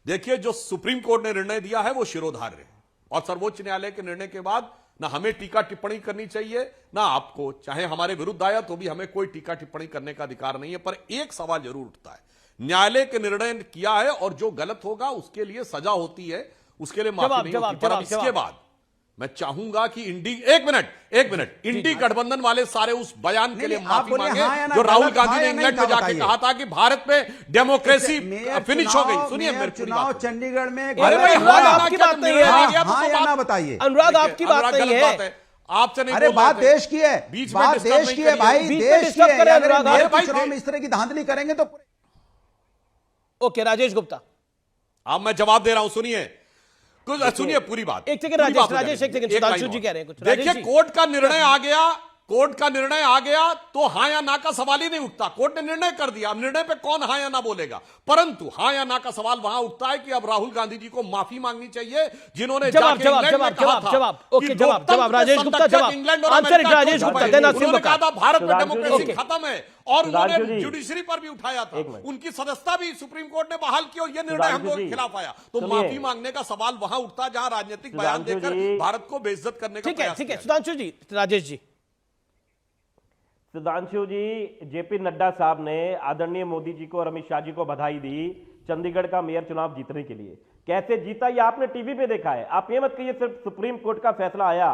देखिए, जो सुप्रीम कोर्ट ने निर्णय दिया है वो शिरोधार्य है, और सर्वोच्च न्यायालय के निर्णय के बाद ना हमें टीका टिप्पणी करनी चाहिए, ना आपको, चाहे हमारे विरुद्ध आया तो भी हमें कोई टीका टिप्पणी करने का अधिकार नहीं है। पर एक सवाल जरूर उठता है, न्यायालय के निर्णय किया है और जो गलत होगा उसके लिए सजा होती है, उसके लिए माफी नहीं होती। पर अब इसके बाद मैं चाहूंगा कि एक मिनट इंडी गठबंधन वाले सारे उस बयान के लिए माफी मांगे जो राहुल गांधी ने इंग्लैंड में जाके कहा था कि भारत में डेमोक्रेसी फिनिश हो गई। सुनिए मेरी चुनाव चंडीगढ़ में आपकी बात नहीं है, बताइए अनुराग, आपकी बात नहीं है, आपसे नहीं। अरे बात देश की है, बात देश की है भाई, देश की है। अगर चुनाव में इस तरह की धांधली करेंगे तो ओके। राजेश गुप्ता, अब मैं जवाब दे रहा हूं, सुनिए पूरी बात। एक सेकंड राजेश, एक सेकंड, सुधांशु जी कह रहे हैं कुछ। देखिए, कोर्ट का निर्णय आ गया तो हां या ना का सवाल ही नहीं उठता। कोर्ट ने निर्णय कर दिया, अब निर्णय पे कौन हां या ना बोलेगा, परंतु हां या ना का सवाल वहां उठता है कि अब राहुल गांधी जी को माफी मांगनी चाहिए, जिन्होंने जवाब राजेश गुप्ता, जवाब answer it Rajesh Gupta, then Asim Waqar. Bharat में डेमोक्रेसी खत्म है, और उन्होंने जुडिशरी पर भी उठाया था, उनकी सदस्यता भी सुप्रीम कोर्ट ने बहाल की, और यह निर्णय हम लोगों के खिलाफ आया। तो माफी मांगने का सवाल वहां उठता है जहां राजनीतिक बयान देकर भारत को बेइज्जत करने का प्रयास। ठीक है सुधांशु जी। राजेश जी, सुधांशु जी, जेपी नड्डा साहब ने आदरणीय मोदी जी को और अमित शाह जी को बधाई दी चंडीगढ़ का मेयर चुनाव जीतने के लिए। कैसे जीता ये आपने टीवी पे देखा है। आप ये मत कहिए सिर्फ सुप्रीम कोर्ट का फैसला आया,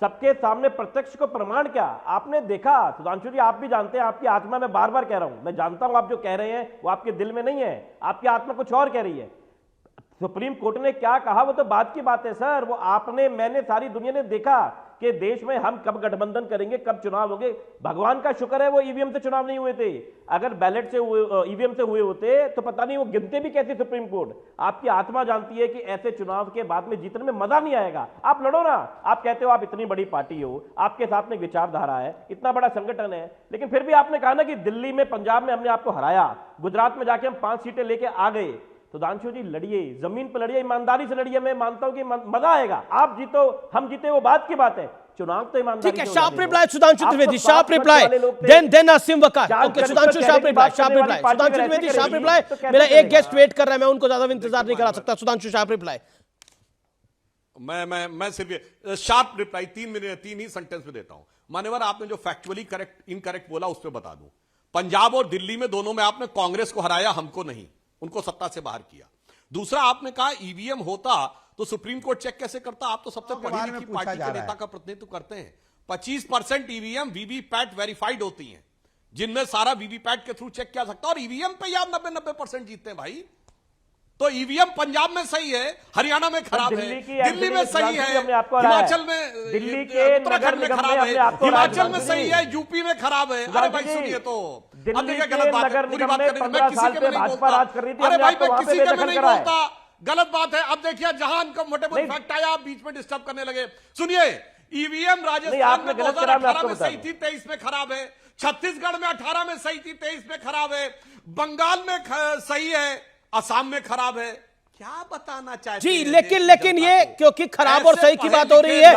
सबके सामने प्रत्यक्ष को प्रमाण क्या आपने देखा। सुधांशु जी, आप भी जानते हैं, आपकी आत्मा, मैं बार बार कह रहा हूं, मैं जानता हूं आप जो कह रहे हैं वो आपके दिल में नहीं है, आपकी आत्मा कुछ और कह रही है। सुप्रीम कोर्ट ने क्या कहा वो तो बात की बात है सर, वो आपने, मैंने, सारी दुनिया ने देखा कि देश में हम कब गठबंधन करेंगे, कब चुनाव होंगे। भगवान का शुक्र है वो ईवीएम से चुनाव नहीं हुए थे, अगर बैलेट से ईवीएम से हुए होते तो पता नहीं वो गिनते भी कैसे सुप्रीम कोर्ट। आपकी आत्मा जानती है कि ऐसे चुनाव के बाद में जीतने में मजा नहीं आएगा। आप लड़ो ना, आप कहते हो आप इतनी बड़ी पार्टी हो, आपके साथ में विचारधारा है, इतना बड़ा संगठन है, लेकिन फिर भी आपने कहा ना कि दिल्ली में, पंजाब में हमने आपको हराया, गुजरात में जाके हम 5 सीटें लेके आ गए। सुधांशु जी, लड़िए, जमीन पर लड़िए, ईमानदारी से लड़िए, मैं मानता हूं कि मजा आएगा। आप जीतो, हम जीते, वो बात की बात है, चुनाव तो ईमानदारी। ठीक है, sharp reply Sudhanshu Trivedi, sharp reply, then Asim Waqar. Okay Sudhanshu, sharp reply, Sudhanshu Trivedi, sharp reply. मेरा एक गेस्ट वेट कर रहा है, मैं उनको ज्यादा इंतजार नहीं करा सकता। Sudhanshu, sharp reply. मैं सिर्फ शार्प रिप्लाई 3 ही सेंटेंस में देता हूं। मान्यवर, आपने जो फैक्चुअली इनकरेक्ट बोला उस पर बता दूं। पंजाब और दिल्ली में दोनों में आपने कांग्रेस को हराया, हमको नहीं, उनको सत्ता से बाहर किया। दूसरा, आपने कहा ईवीएम होता तो सुप्रीम कोर्ट चेक कैसे करता। आप तो सबसे पढ़ी लिखी पार्टी के नेता का प्रतिनिधित्व करते हैं। 25% ईवीएम वीवीपैट वेरीफाइड होती हैं, जिनमें सारा वीवीपैट के थ्रू चेक किया सकता है, और ईवीएम पे आप 90% जीतते हैं भाई। तो ईवीएम पंजाब में सही है, हरियाणा में खराब है, दिल्ली में सही है, हिमाचल में, दिल्ली के उत्तराखंड में खराब है, हिमाचल में सही है, यूपी में खराब है। अरे भाई सुनिए, तो अब देखिए गलत बात है, पूरी बात करनी, मैं किसी के में नहीं बोलता। अरे भाई मैं किसी के में नहीं बोलता, गलत बात है। अब देखिए, जहां अनकंफर्टेबल फैक्ट आया, आप बीच में डिस्टर्ब करने लगे। सुनिए, ईवीएम राजस्थान में 2018 में सही थी, 23 में खराब है। छत्तीसगढ़ में 18 में सही थी, 23 में खराब है। बंगाल में सही है, असम में खराब है। क्या बताना चाहते जी, लेकिन ये क्योंकि खराब और सही की बात हो रही है,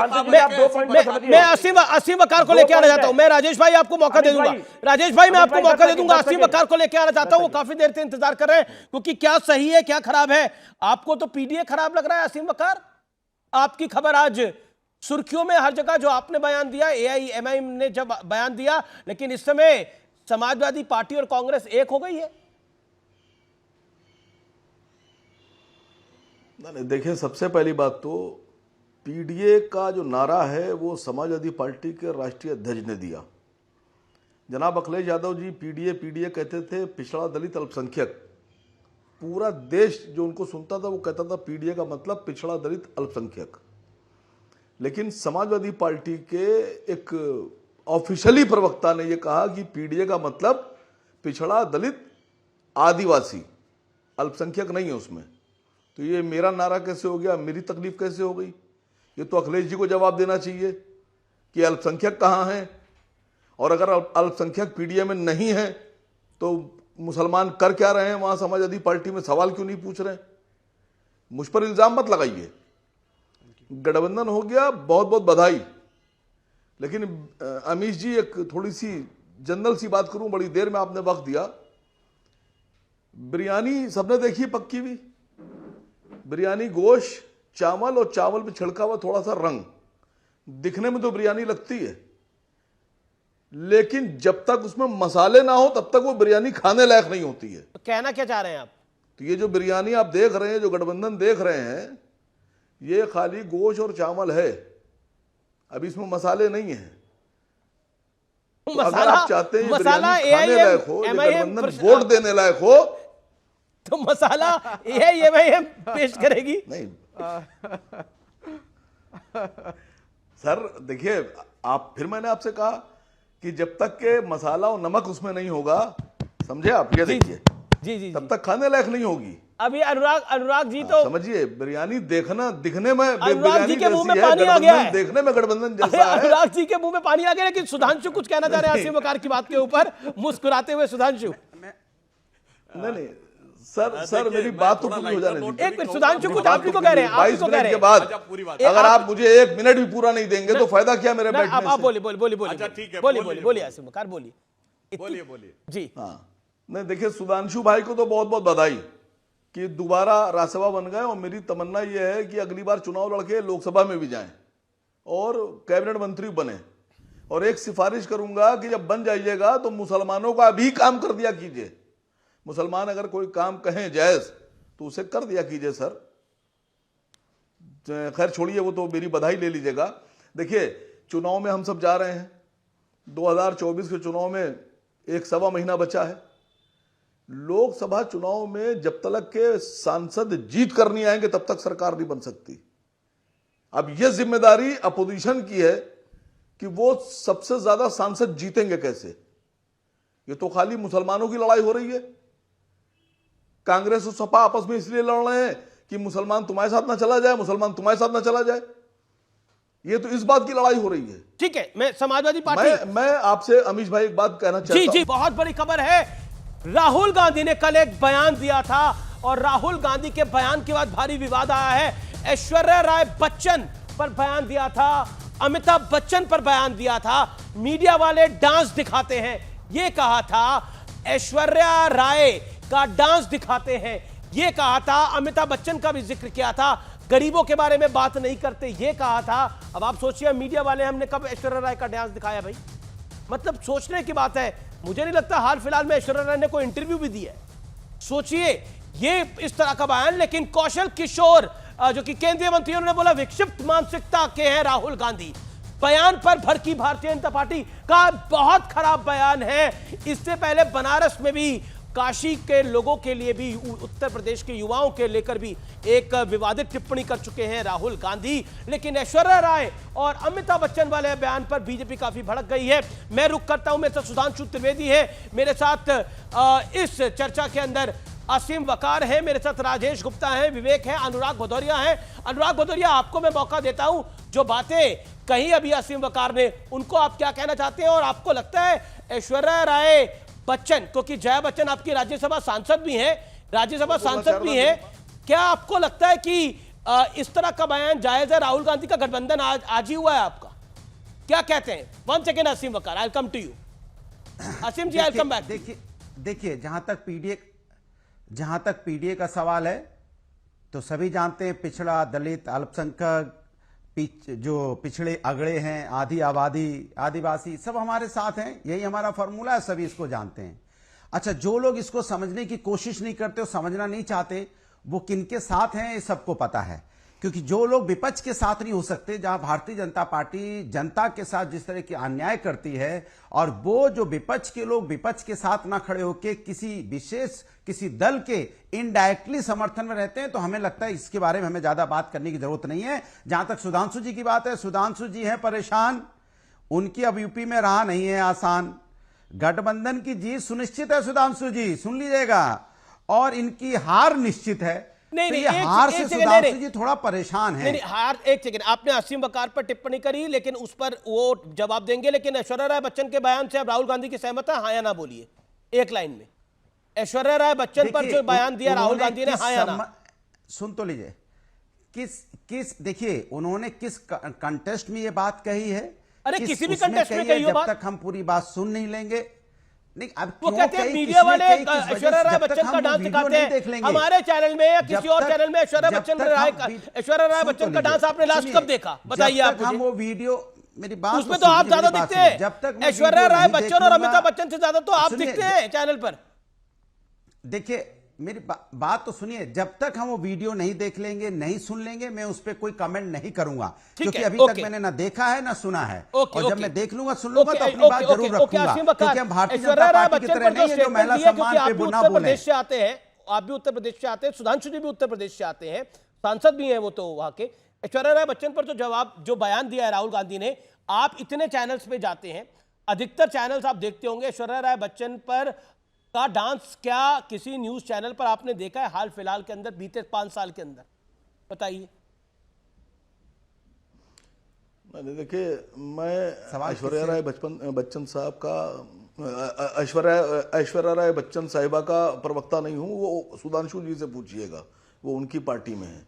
मैं आसिम वकार को लेकर आना चाहता हूं। मैं राजेश भाई आपको मौका दे दूंगा, राजेश भाई मैं आपको मौका दे दूंगा। आसिम वकार को लेकर आना चाहता हूं, वो काफी देर से इंतजार कर रहे हैं, क्योंकि क्या सही है क्या खराब है। आपको तो पीडीए खराब लग रहा है आसिम वकार, आपकी खबर आज सुर्खियों में हर जगह, जो आपने बयान दिया, एआईएमआईएम ने जब बयान दिया, लेकिन इस समय समाजवादी पार्टी और कांग्रेस एक हो गई है। नहीं, देखिए, सबसे पहली बात तो पीडीए का जो नारा है वो समाजवादी पार्टी के राष्ट्रीय अध्यक्ष ने दिया। जनाब अखिलेश यादव जी पीडीए कहते थे, पिछड़ा दलित अल्पसंख्यक। पूरा देश जो उनको सुनता था वो कहता था पीडीए का मतलब पिछड़ा दलित अल्पसंख्यक। लेकिन समाजवादी पार्टी के एक ऑफिशियली प्रवक्ता ने यह कहा कि पीडीए का मतलब पिछड़ा दलित आदिवासी, अल्पसंख्यक नहीं है उसमें। तो ये मेरा नारा कैसे हो गया, मेरी तकलीफ कैसे हो गई? ये तो अखिलेश जी को जवाब देना चाहिए कि अल्पसंख्यक कहाँ हैं, और अगर अल्पसंख्यक पीडीए में नहीं है तो मुसलमान कर क्या रहे हैं वहां समाजवादी पार्टी में, सवाल क्यों नहीं पूछ रहे? मुझ पर इल्जाम मत लगाइए। गठबंधन हो गया, बहुत बहुत बधाई, लेकिन अमीश जी, एक थोड़ी सी जनरल सी बात करूं, बड़ी देर में आपने वक्त दिया। बिरयानी सबने देखी पक्की हुई, बिरयानी गोश्त, चावल और चावल पे छिड़का हुआ थोड़ा सा रंग, दिखने में तो बिरयानी लगती है, लेकिन जब तक उसमें मसाले ना हो तब तक वो बिरयानी खाने लायक नहीं होती है। तो कहना क्या चाह रहे हैं आप? तो ये जो बिरयानी आप देख रहे हैं, जो गठबंधन देख रहे हैं, ये खाली गोश्त और चावल है, अभी इसमें मसाले नहीं है। तो अगर आप चाहते हैं मसाला बिरयानी खाने लायक हो, ये गठबंधन वोट देने लायक हो, तो मसाला एआईएमआईएम पेश करेगी। नहीं सर, देखिए आप, फिर मैंने आपसे कहा कि जब तक के मसाला और नमक उसमें नहीं होगा, समझे आप, ये देखिए, जी तब तक खाने लायक नहीं होगी। अभी अनुराग जी तो समझिए, बिरयानी देखना, दिखने में अनुराग जी के मुंह में पानी आ गया है, देखने में गठबंधन जैसा है। अनुराग जी के मुंह में पानी आ गया। लेकिन सुधांशु कुछ कहना चाह रहे हैं असीम वकार की बात के ऊपर, मुस्कुराते हुए सुधांशु। नहीं सर मेरी बात तो पूरी हो जाने दीजिए। एक मिनट सुधांशु, कुछ आप ही को कह रहे हैं, आप ही को कह रहे हैं। के बाद अगर आप मुझे 1 मिनट भी पूरा नहीं देंगे तो फायदा क्या मेरे बैठने से? आप बोलिए असीम वकार, बोलिए जी। हाँ, नहीं देखिए, सुधांशु भाई को तो बहुत बहुत बधाई कि दोबारा राज्यसभा बन गए, और मेरी तमन्ना यह है कि अगली बार चुनाव लड़के लोकसभा में भी जाएं और कैबिनेट मंत्री बने। और एक सिफारिश करूंगा कि जब बन जाइएगा तो मुसलमानों का भी काम कर दिया कीजिए। मुसलमान अगर कोई काम कहें जायज तो उसे कर दिया कीजिए सर। खैर छोड़िए, वो तो मेरी बधाई ले लीजिएगा। देखिए, चुनाव में हम सब जा रहे हैं, 2024 के चुनाव में 1.25 महीना बचा है। लोकसभा चुनाव में जब तक के सांसद जीत कर नहीं आएंगे तब तक सरकार नहीं बन सकती। अब यह जिम्मेदारी अपोजिशन की है कि वो सबसे ज्यादा सांसद जीतेंगे कैसे। ये तो खाली मुसलमानों की लड़ाई हो रही है। कांग्रेस और सपा आपस में इसलिए लड़ रहे हैं कि मुसलमान तुम्हारे साथ ना चला जाए, मुसलमान तुम्हारे साथ ना चला जाए। ये तो इस बात की लड़ाई हो रही है। ठीक है, मैं समाजवादी पार्टी, मैं आपसे अमीश भाई एक बात कहना चाहता हूं। जी, बहुत बड़ी खबर है। राहुल गांधी ने कल एक बयान दिया था, और राहुल गांधी के बयान के बाद भारी विवाद आया है। ऐश्वर्या राय बच्चन पर बयान दिया था, अमिताभ बच्चन पर बयान दिया था, मीडिया वाले डांस दिखाते हैं, ये कहा था। ऐश्वर्या राय का डांस दिखाते हैं, ये कहा था। अमिताभ बच्चन का भी जिक्र किया था, गरीबों के बारे में बात नहीं करते, ये कहा था। अब आप सोचिए, मीडिया वाले, हमने कब ऐश्वर्या राय का डांस दिखाया भाई? मतलब सोचने की बात है। मुझे नहीं लगता हाल फिलहाल में ऐश्वर्या राय ने कोई इंटरव्यू भी दिया है। सोचिए, ये इस तरह का बयान। लेकिन कौशल किशोर जो कि केंद्रीय मंत्री, उन्होंने बोला विक्षिप्त मानसिकता के हैं राहुल गांधी। बयान पर भड़की भारतीय जनता पार्टी का बहुत खराब बयान है। इससे पहले बनारस में भी, काशी के लोगों के लिए भी, उत्तर प्रदेश के युवाओं के लेकर भी एक विवादित टिप्पणी कर चुके हैं राहुल गांधी। लेकिन ऐश्वर्या राय और अमिताभ बच्चन वाले बयान पर बीजेपी काफी भड़क गई है। मैं रुक करता हूं, मेरे साथ सुधांशु त्रिवेदी है, मेरे साथ इस चर्चा के अंदर असीम वकार है, मेरे साथ राजेश गुप्ता है, विवेक है, अनुराग भदौरिया है। अनुराग भदौरिया, आपको मैं मौका देता हूं, जो बातें कही अभी असीम वकार ने, उनको आप क्या कहना चाहते हैं? और आपको लगता है ऐश्वर्या राय बच्चन, क्योंकि जया बच्चन आपकी राज्यसभा सांसद भी हैं, राज्यसभा सांसद भी हैं, क्या आपको लगता है कि इस तरह का बयान जायज है? राहुल गांधी का गठबंधन आज ही हुआ है आपका, क्या कहते हैं? 1 second Aseem Waqar, I will come to you. Aseem ji, I will come back. देखिए, जहां तक पीडीए का सवाल है, तो सभी जानते हैं पिछड़ा, दलित, अल्पसंख्यक, जो पिछड़े अगड़े हैं, आधी आबादी, आदिवासी, सब हमारे साथ हैं। यही हमारा फॉर्मूला है, सभी इसको जानते हैं। अच्छा, जो लोग इसको समझने की कोशिश नहीं करते और समझना नहीं चाहते, वो किनके साथ हैं ये सबको पता है। क्योंकि जो लोग विपक्ष के साथ नहीं हो सकते, जहां भारतीय जनता पार्टी जनता के साथ जिस तरह की अन्याय करती है, और वो जो विपक्ष के लोग विपक्ष के साथ ना खड़े होकर किसी विशेष, किसी दल के इनडायरेक्टली समर्थन में रहते हैं, तो हमें लगता है इसके बारे में हमें ज्यादा बात करने की जरूरत नहीं है। जहां तक सुधांशु जी की बात है, सुधांशु जी हैं परेशान, उनकी अब यूपी में रहा नहीं है आसान। गठबंधन की जीत सुनिश्चित है सुधांशु जी, सुन लीजिएगा, और इनकी हार निश्चित है। नहीं, हार से सुधांशु जी थोड़ा परेशान है। नहीं, हार, एक सेकंड, आपने असीम वकार पर टिप्पणी करी, लेकिन उस पर वो जवाब देंगे। लेकिन ऐश्वर्या राय बच्चन के बयान से अब राहुल गांधी की सहमत है, हाँ या ना बोलिए एक लाइन में। ऐश्वर्या राय बच्चन पर जो बयान दिया राहुल गांधी ने, हाँ या ना? सुन तो लीजिए, देखिए उन्होंने किस कंटेस्ट में ये बात कही है अरे किस किसी भी उसमें कंटेस्ट में कहिए, कही हो जब बात। तक हम पूरी बात सुन नहीं लेंगे। नहीं, अब वो क्यों कहते हैं कही, मीडिया किसने वाले कही, किस वजह ऐश्वर्या से? राय जब तक बच्चन हम का वो डांस वीडियो दिखाते नहीं देख हैं लेंगे। हमारे चैनल में या जब किसी और तक- चैनल में ऐश्वर्या जब बच्चन तक ऐश्वर्या राय सुन तो बच्चन का लीजिए। डांस आपने लास्ट सुनिए, कब देखा बताइए जब आप तक हम मुझे। वो वीडियो, मेरी बात उसमें तो तो आप सुनिए, ज्यादा मेरी बात दिखते सुनिए। हैं जब तक मैं ऐश्वर्या वीडियो राय नहीं बच्चन और देखूंगा- अमिताभ बच्चन से ज्यादा तो आप सुनिए, दिखते हैं चैनल पर। देखिए मेरी बात तो सुनिए, जब तक हम वो वीडियो नहीं देख लेंगे, नहीं सुन लेंगे, मैं उस पर कोई कमेंट नहीं करूंगा, क्योंकि है, अभी ओके। तक मैंने ना देखा है ना सुना है। ओके, और जब ओके। मैं देख लूंगा, सुन लूंगा, तो ओके, अपनी बात ओके, जरूर ओके, रखूंगा, आसिम वकार, क्योंकि हम भारतीय ऐश्वर्या जनता राय पार्टी की बच्चन तरह पर जो नहीं है जो स्टेटमेंट महिला दिया, सम्मान क्योंकि पे आप भी बुना उत्तर बोले। प्रदेश से आते हैं, आप भी उत्तर प्रदेश से आते हैं, सुधांशु जी भी उत्तर प्रदेश से आते हैं, सांसद भी हैं वो तो वहां के। ऐश्वर्या राय बच्चन पर जो बयान दिया है राहुल गांधी ने, आप इतने चैनल्स पे जाते हैं, अधिकतर चैनल्स आप देखते होंगे, ऐश्वर्या राय बच्चन पर का डांस क्या किसी न्यूज चैनल पर आपने देखा है हाल फिलहाल के अंदर, बीते 5 साल के अंदर? बताइए। देखिए, मैं ऐश्वर्या राय बच्चन साहब का ऐश्वर्या राय बच्चन साहिबा का प्रवक्ता नहीं हूं, वो सुधांशु जी से पूछिएगा, वो उनकी पार्टी में है।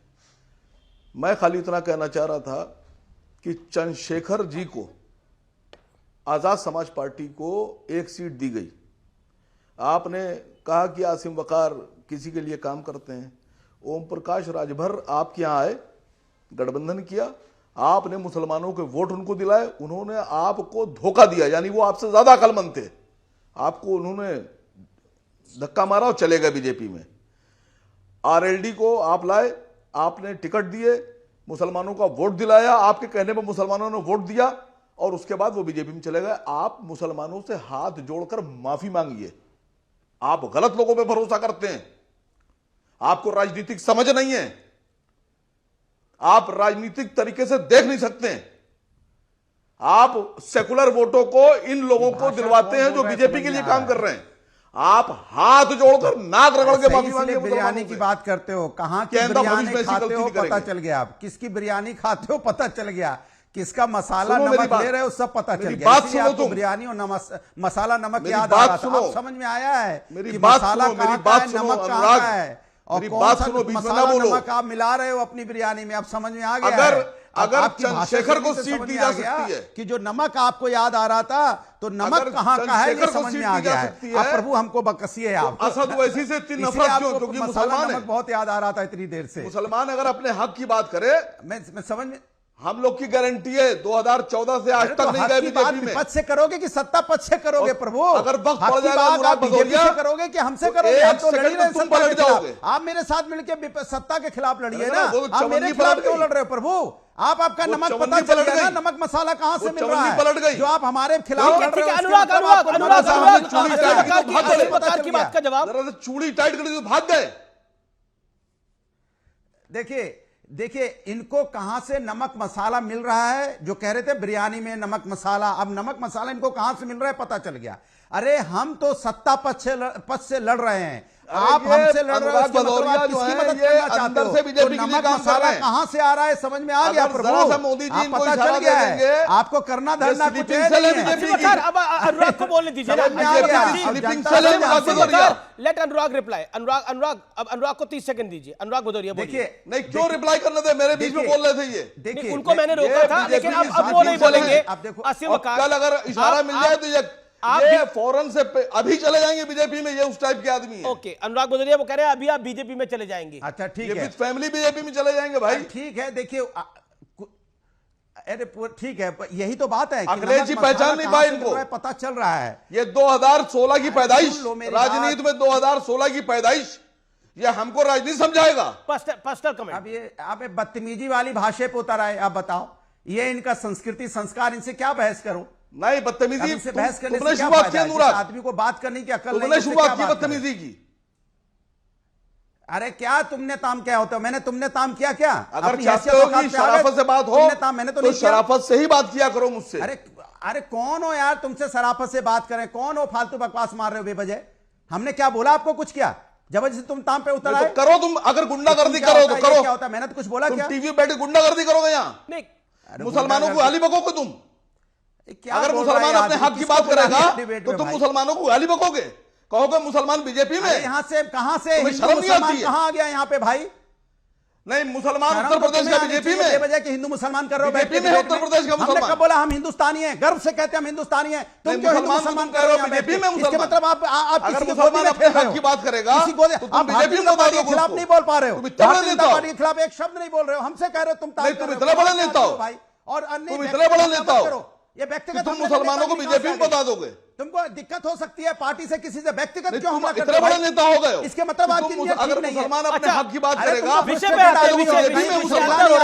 मैं खाली इतना कहना चाह रहा था कि चंद्रशेखर जी को आजाद समाज पार्टी को 1 सीट दी गई। आपने कहा कि आसिम वकार किसी के लिए काम करते हैं। ओम प्रकाश राजभर आपके यहाँ आए, गठबंधन किया, आपने मुसलमानों के वोट उनको दिलाए, उन्होंने आपको धोखा दिया, यानी वो आपसे ज्यादा अक्लमंद थे, आपको उन्होंने धक्का मारा और चले गए बीजेपी में। आरएलडी को आप लाए, आपने टिकट दिए, मुसलमानों का वोट दिलाया, आपके कहने पर मुसलमानों ने वोट दिया और उसके बाद वो बीजेपी में चले गए। आप मुसलमानों से हाथ जोड़कर माफी मांगिए। आप गलत लोगों पे भरोसा करते हैं, आपको राजनीतिक समझ नहीं है, आप राजनीतिक तरीके से देख नहीं सकते हैं। आप सेकुलर वोटों को इन लोगों को दिलवाते हैं जो बीजेपी के लिए काम कर रहे हैं। आप हाथ जोड़कर नाक रगड़ के माफी मांगिए। बिरयानी की बात करते हो, कहां की बिरयानी खाते हो पता चल गया, आप किसकी बिरयानी खाते हो पता चल गया, किसका मसाला नमक ले रहे हो सब पता चल गया। इसलिए आपको बिरयानी और मसाला नमक याद आ रहा था, अब समझ में आया है कि मसाला कहां का है, नमक कहां का है, और कौन सा मसाला नमक आप मिला रहे हो अपनी बिरयानी में, अब समझ में आ गया। अगर चंद्रशेखर को सीट दी जा सकती है कि जो नमक आपको याद आ रहा था, तो नमक कहां का है ये समझ में आ गया है। अब प्रभु हमको बकसिए आप। असद वैसी से इतनी नफरत क्यों? क्योंकि मुसलमान नमक बहुत याद आ रहा था इतनी देर से। मुसलमान अगर अपने हक की बात करे, मैं समझ में, हम लोग की गारंटी है 2014 से आज तक नहीं गए बीजेपी में। पद से करोगे कि सत्ता पद से करोगे प्रभु? अगर वक्त पड़ जाएगा बीजेपी से करोगे कि हमसे करोगे? हम तो लड़ ही रहे तुम पलट जाओगे। आप मेरे साथ मिलकर सत्ता के खिलाफ लड़िए ना, आप मेरे खिलाफ क्यों लड़ रहे हो प्रभु? आपका नमक पता चल गया ना, नमक मसाला कहां से मिल रहा है, पलट गई जो आप हमारे खिलाफ लड़ रहे हो। अनुराग की बात का जवाब, चूड़ी टाइट कर दी तो भाग गए। देखिए इनको कहां से नमक मसाला मिल रहा है, जो कह रहे थे बिरयानी में नमक मसाला, अब नमक मसाला इनको कहां से मिल रहा है पता चल गया। अरे हम तो सत्ता पद से लड़ रहे हैं, आप हमसे लड़ रहे हो, इसका मतलब आप किसकी मदद करना चाहते हो? तो नमक मसाला कहां से आ रहा है समझ में आ गया प्रभु, मोदी जी आप पता चल गया है, आपको करना धरना कुछ है नहीं है। अब अनुराग को बोलने दीजिए ना, लेट अनुराग रिप्लाई। अनुराग अब अनुराग को 30 सेकंड दीजिए। अनुराग भदौरिया देखिए, नहीं क्यों रिप्लाई करने दे, मेरे बीच में बोल रहे थे ये। देखिए उनको मैंने रोका था, लेकिन अब वो नहीं बोलेंगे। आसिम वकार, कल अगर इशारा मिल जाए तो ये फौरन से अभी चले जाएंगे बीजेपी में, ये उस टाइप के आदमी है। ओके, अनुराग भदौरिया वो कह रहे हैं अभी आप बीजेपी में चले जाएंगे। अच्छा ठीक है, फैमिली बीजेपी में चले जाएंगे भाई। ठीक है, देखिए अरे ठीक है, यही तो बात है। अखिलेश जी पहचान नहीं पाए इनको, पता चल रहा है। ये 2016 की पैदाइश, राजनीति में 2016 की पैदाइश, ये हमको राजनीति समझाएगा। Personal comment. अब ये आप बदतमीजी वाली भाषा पे उतर आए। आप बताओ, ये इनका संस्कृति संस्कार, इनसे क्या बहस करूं? नहीं, बदतमीजी से बहस करने तुमने से क्या शुरुआत की, फायदा है? आदमी को बात करने की अकल नहीं, तुमने शुरुआत की बदतमीजी की। अरे क्या तुमने ताम क्या होता है? मैंने तुमने ताम किया क्या? अगर चाहते हो कि शराफत से बात हो, मैंने तो शराफत से ही बात किया करो मुझसे। अरे कौन हो यार, तुमसे शराफत से बात करें? कौन हो फालतू बकवास मार रहे हो बेवजह? हमने क्या बोला आपको? कुछ किया जबरदस्ती तुम ताम पे उतर आए? करो तुम, अगर गुंडागर्दी करो तो करो। क्या होता है? मैंने तो कुछ बोला क्या? टीवी पे बैठे गुंडागर्दी करोगे यहाँ? मुसलमानों को गाली बकोगे तुम? अगर मुसलमान अपने हक की बात करेगा तो तुम मुसलमानों को गाली बकोगे, कहोगे मुसलमान बीजेपी में? यहां से कहां से शर्म नहीं आती है? कहां आ गया यहाँ पे भाई? नहीं, मुसलमान उत्तर प्रदेश का बीजेपी में बजाय कि हिंदू मुसलमान कर रहे हो, बीजेपी में है उत्तर प्रदेश का हमने मुसलमान। कब बोला हम हिंदुस्तानी हैं, गर्व से कहते हैं हम हिंदुस्तानी हैं, तुम क्यों हिंदू मुसलमान कर रहे हो बीजेपी में? इसके मतलब आप अगर किसी मुसलमान अपने हक की बात करेगा किसी को तो तुम आप भारतीय बीजेपी जनता में पार्टी के खिलाफ नहीं बोल पा रहे हो, भारतीय जनता पार्टी के खिलाफ एक शब्द नहीं बोल रहे हो, हमसे कह रहे हो तुम इतने बड़े नेता हो भाई, और अन्य तुम इतने बड़े नेता हो ये व्यक्तिगत तुम मुसलमानों को बीजेपी में बता दोगे। तुमको दिक्कत हो सकती है पार्टी से किसी से व्यक्तिगत क्यों हमला करते इतने बड़े नेता हो गए, इसके मतलब आपकी नीयत अगर ठीक नहीं है। मुसलमान अपने हक की बात करेगा, विषय पे आते हैं,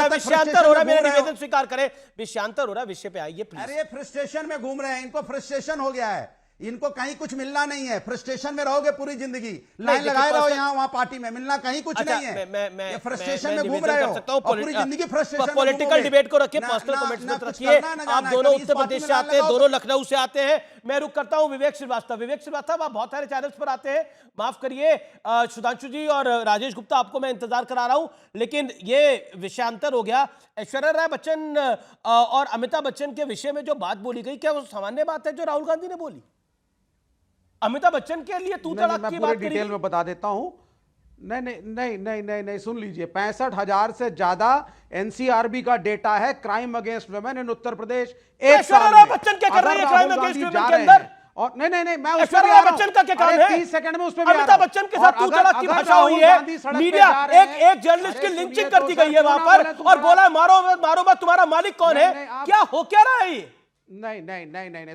विषयांतर हो रहा है, मेरा निवेदन स्वीकार करें, विषयांतर हो रहा है, विषय पे आइए प्लीज। अरे फ्रस्ट्रेशन में घूम रहे हैं, इनको फ्रस्ट्रेशन हो गया है, इनको कहीं कुछ मिलना नहीं है, फ्रस्ट्रेशन में रहोगे पूरी जिंदगी, लाइन लगाए रहो यहाँ वहां पार्टी में, मिलना कहीं कुछ नहीं है। मैं फ्रस्ट्रेशन में घूम रहे हो, पूरी जिंदगी फ्रस्ट्रेशन। पॉलिटिकल डिबेट को रखिए, पर्सनल कमेंट्स मत रखिए। आप दोनों उत्तर प्रदेश से आते हैं, दोनों लखनऊ से आते हैं। मैं रुक करता हूं विवेक श्रीवास्तव। विवेक श्रीवास्तव, आप बहुत सारे चैनल्स पर आते हैं, माफ करिए सुधांशु जी और राजेश गुप्ता, आपको मैं इंतजार करा रहा हूं, लेकिन ये विषयांतर हो गया। ऐश्वर्या राय बच्चन और अमिताभ बच्चन के विषय में जो बात बोली गई, क्या वो सामान्य बात है जो राहुल गांधी ने बोली? अमिताभ बच्चन के लिए तू तड़क की बात डिटेल में बता देता हूं। नहीं, सुन लीजिए, 65,000 से ज्यादा एनसीआरबी का डेटा है crime against women in Uttar Pradesh. एक साल में बच्चन क्या कर रही है क्राइम अगेंस्ट वुमेन के अंदर? और नहीं, मैं उस ऐश्वर्या बच्चन का क्या काम है? 30 सेकंड में उस पे अमिताभ बच्चन के साथ तू तड़क की भाषा हुई है, मीडिया एक जर्नलिस्ट की लिंचिंग कर दी गई है वहां पर, और बोला मारो मत, तुम्हारा मालिक कौन है? क्या हो क्या रहा है ये? नहीं,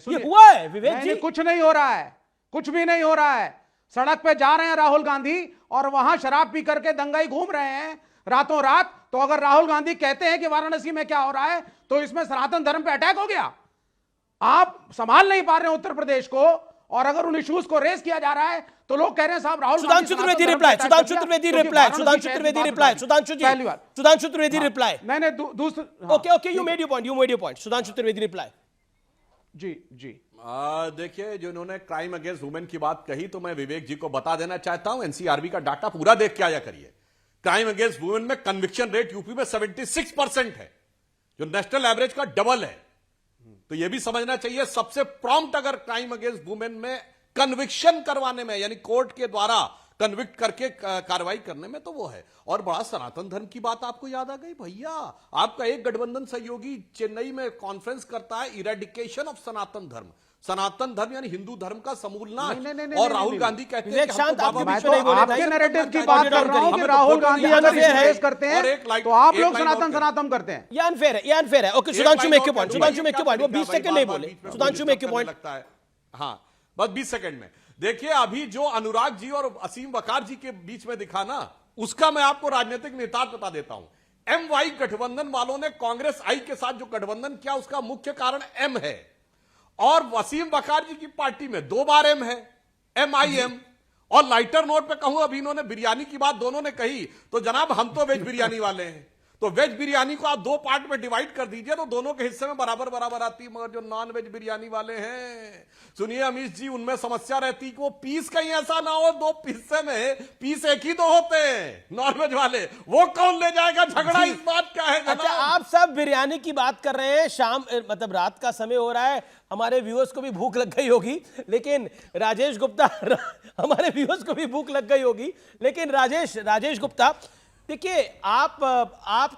ये हुआ है विवेक जी? कुछ नहीं हो रहा है, कुछ भी नहीं हो रहा है। सड़क पे जा रहे हैं राहुल गांधी और वहां शराब पी करके दंगाई घूम रहे हैं रातों रात। तो अगर राहुल गांधी कहते हैं कि वाराणसी में क्या हो रहा है, तो इसमें सनातन धर्म पे अटैक हो गया। आप संभाल नहीं पा रहे हैं उत्तर प्रदेश को, और अगर उन इश्यूज को रेस किया जा रहा है तो लोग कह रहे हैं साहब Rahul Sudhanshu Trivedi reply, Sudhanshu Trivedi reply, Sudhanshu Trivedi reply, Sudhanshu ji, Sudhanshu Trivedi reply. नहीं, दूसरा okay, you made your point, Sudhanshu Trivedi reply. जी देखिए, जो इन्होंने क्राइम अगेंस्ट वुमेन की बात कही, तो मैं विवेक जी को बता देना चाहता हूं, एनसीआरबी का डाटा पूरा देख के आया करिए। क्राइम अगेंस्ट वुमेन में कन्विक्शन रेट यूपी में 76% है, जो नेशनल एवरेज का डबल है। तो यह भी समझना चाहिए, सबसे प्रॉम्प्ट अगर क्राइम अगेंस्ट वुमेन में कन्विक्शन करवाने में, यानी कोर्ट के द्वारा कन्विक्ट करके कार्रवाई करने में, तो वो है। और बड़ा सनातन धर्म की बात आपको याद आ गई भैया। आपका एक गठबंधन सहयोगी चेन्नई में कॉन्फ्रेंस करता है, इरेडिकेशन ऑफ सनातन धर्म। सनातन धर्म यानी हिंदू धर्म का समूल नाश। और राहुल गांधी कहते हैं कि आपके नैरेटिव की बात कर रहा हूं कि राहुल गांधी अगर फेस करते हैं तो आप लोग सनातन करते हैं। ये अनफेयर है। Okay, Sudhanshu make your point, वो 20 सेकंड नहीं बोले। सुधांशु मेक योर पॉइंट लगता है, हाँ बस 20 सेकंड में। देखिए, अभी जो अनुराग जी और असीम वकार जी के बीच में दिखा ना, उसका मैं आपको राजनीतिक निहितार्थ बता देता हूं। एमवाई गठबंधन वालों ने कांग्रेस आई के साथ जो गठबंधन किया, उसका मुख्य कारण एम है। और वसीम वकार जी की पार्टी में 2 बार एम है, MIM। और लाइटर नोट पे कहूं, अभी इन्होंने बिरयानी की बात दोनों ने कही, तो जनाब हम तो वेज बिरयानी वाले हैं, तो वेज बिरयानी को आप 2 पार्ट में डिवाइड कर दीजिए, तो दोनों के हिस्से में बराबर बराबर आती है। मगर जो नॉन वेज बिरयानी वाले हैं, सुनिए अमीश जी, उनमें समस्या रहती कि वो पीस कहीं ऐसा ना हो, 2 हिस्से में पीस एक ही तो होते हैं नॉन वेज वाले, वो कौन ले जाएगा? झगड़ा इस बात का है। अच्छा, आप सब बिरयानी की बात कर रहे हैं, शाम मतलब रात का समय हो रहा है, हमारे व्यूअर्स को भी भूख लग गई होगी, लेकिन राजेश गुप्ता हमारे व्यूअर्स को भी भूख लग गई होगी, लेकिन राजेश गुप्ता, देखिए, आप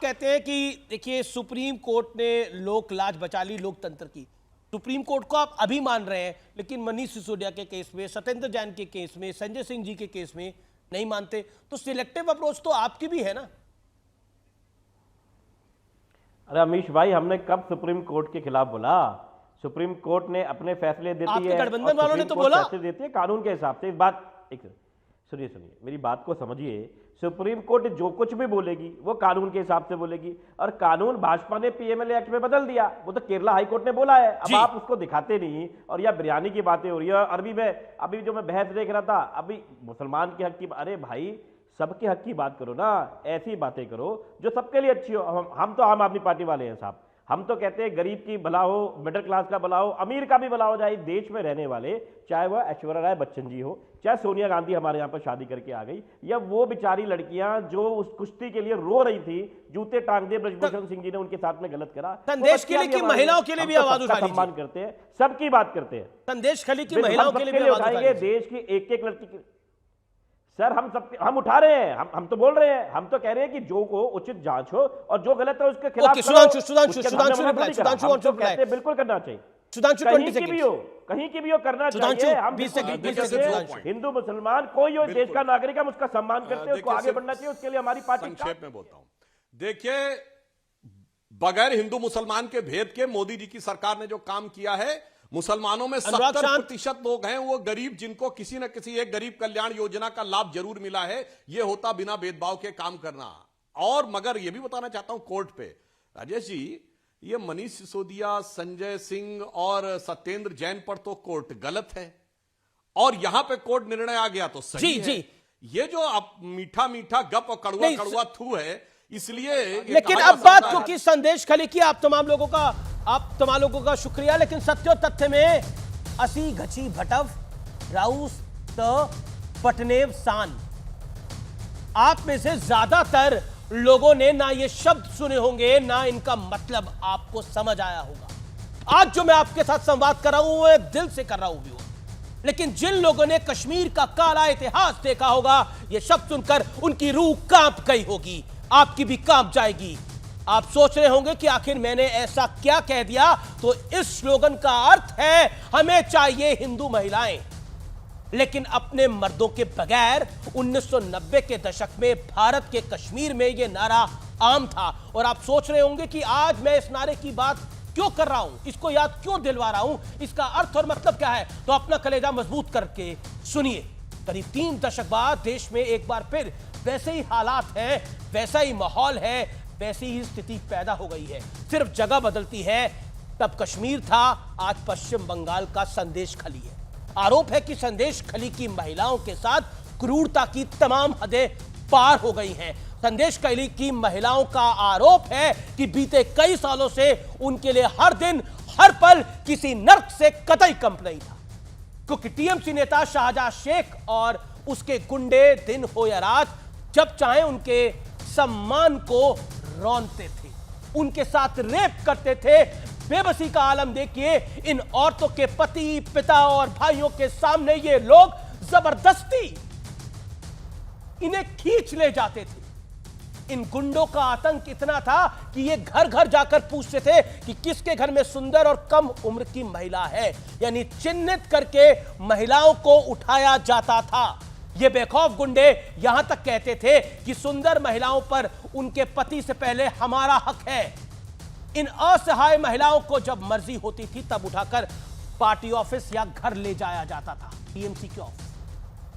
कहते हैं कि देखिए सुप्रीम कोर्ट ने लोक लाज बचा ली लोकतंत्र की। सुप्रीम कोर्ट को आप अभी मान रहे हैं, लेकिन मनीष सिसोदिया के केस में, सत्येंद्र जैन के केस में, संजय सिंह जी के केस में नहीं मानते। तो सिलेक्टिव अप्रोच तो आपकी भी है ना? अरे अमीश भाई, हमने कब सुप्रीम कोर्ट के खिलाफ बोला? सुप्रीम कोर्ट ने अपने फैसले देती है, गठबंधन वालों ने तो बोला, फैसले देती है कानून के हिसाब से। इस बात एक सुनिए मेरी बात को समझिए। सुप्रीम कोर्ट जो कुछ भी बोलेगी वो कानून के हिसाब से बोलेगी, और कानून भाजपा ने PMLA एक्ट में बदल दिया, वो तो केरला हाई कोर्ट ने बोला है। अब आप उसको दिखाते नहीं, और यह बिरयानी की बातें हो रही है। अभी जो मैं बहस देख रहा था, अभी मुसलमान के हक की, अरे भाई सबके हक की बात करो ना, ऐसी बातें करो जो सबके लिए अच्छी हो। हम तो आम आदमी पार्टी वाले हैं साहब, हम तो कहते हैं गरीब की भला हो, मिडिल क्लास का भला हो, अमीर का भी भला हो जाए। देश में रहने वाले, चाहे वह ऐश्वर्या राय बच्चन जी हो, चाहे सोनिया गांधी हमारे यहाँ पर शादी करके आ गई, या वो बेचारी लड़कियां जो उस कुश्ती के लिए रो रही थी, जूते टांग दिए ब्रजभूषण सिंह जी ने उनके साथ में गलत करा। संदेश खली की महिलाओं के लिए भी आवाज उठाएंगे, सम्मान करते हैं, सबकी बात करते हैं। संदेश खली की महिलाओं के लिए भी आवाज उठाएंगे, देश की एक एक लड़की की। सर हम उठा रहे हैं, हम तो बोल रहे हैं, हम तो कह रहे हैं कि जो को उचित जांच हो और जो गलत है उसके खिलाफ बिल्कुल करना चाहिए। कहीं की भी हो करना चाहिए। हम हिंदू मुसलमान कोई हो, देश का नागरिक, हम उसका सम्मान करते हैं, उसको आगे बढ़ना चाहिए, उसके लिए हमारी पार्टी। संक्षेप में बोलता हूं, देखिए बगैर हिंदू मुसलमान के भेद के मोदी जी की सरकार ने जो काम किया है, मुसलमानों में 70% लोग हैं वो गरीब, जिनको किसी न किसी एक गरीब कल्याण योजना का लाभ जरूर मिला है। ये होता बिना भेदभाव के काम करना। और मगर ये भी बताना चाहता हूं कोर्ट पे, राजेश जी, ये मनीष सिसोदिया, संजय सिंह और सत्येंद्र जैन पर तो कोर्ट गलत है और यहां पे कोर्ट निर्णय आ गया तो सही है। ये जो अब मीठा मीठा गप और कड़वा कड़वा थू है, इसलिए। लेकिन अब बात क्योंकि संदेश खली की, आप तमाम लोगों का शुक्रिया। लेकिन सत्यो तथ्य में असी घची भटव राउस त पटनेव सान, आप में से ज्यादातर लोगों ने ना ये शब्द सुने होंगे, ना इनका मतलब आपको समझ आया होगा। आज जो मैं आपके साथ संवाद कर रहा हूं वो दिल से कर रहा हूं, लेकिन जिन लोगों ने कश्मीर का काला इतिहास देखा होगा, ये शब्द सुनकर उनकी रूह कांप गई होगी, आपकी भी कांप जाएगी। आप सोच रहे होंगे कि आखिर मैंने ऐसा क्या कह दिया। तो इस स्लोगन का अर्थ है हमें चाहिए हिंदू महिलाएं, लेकिन अपने मर्दों के बगैर। 1990 के दशक में भारत के कश्मीर में यह नारा आम था। और आप सोच रहे होंगे कि आज मैं इस नारे की बात क्यों कर रहा हूं, इसको याद क्यों दिलवा रहा हूं, इसका अर्थ और मतलब क्या है। तो अपना कलेजा मजबूत करके सुनिए। करीब 3 दशक बाद देश में एक बार फिर वैसे ही हालात हैं, वैसा ही माहौल है, वैसी ही स्थिति पैदा हो गई है। सिर्फ जगह बदलती है। तब कश्मीर था, आज पश्चिम बंगाल का संदेश खली है। आरोप है कि संदेश खली की महिलाओं के साथ क्रूरता की तमाम हदें पार हो गई हैं। संदेश खली की महिलाओं का आरोप है कि बीते कई सालों से उनके लिए हर दिन हर पल किसी नर्क से कतई कम नहीं था, क्योंकि टीएमसी नेता शाहजहां शेख और उसके गुंडे दिन हो या रात जब चाहे उनके सम्मान को रौंदते थे, उनके साथ रेप करते थे। बेबसी का आलम देखिए। इन औरतों के पति, पिता और भाइयों के सामने ये लोग जबरदस्ती इन्हें खींच ले जाते थे। इन गुंडों का आतंक इतना था कि ये घर घर जाकर पूछते थे कि किसके घर में सुंदर और कम उम्र की महिला है, यानी चिन्हित करके महिलाओं को उठाया जाता था। ये बेखौफ गुंडे यहां तक कहते थे कि सुंदर महिलाओं पर उनके पति से पहले हमारा हक है। इन असहाय महिलाओं को जब मर्जी होती थी तब उठाकर पार्टी ऑफिस या घर ले जाया जाता था, टीएमसी के ऑफिस,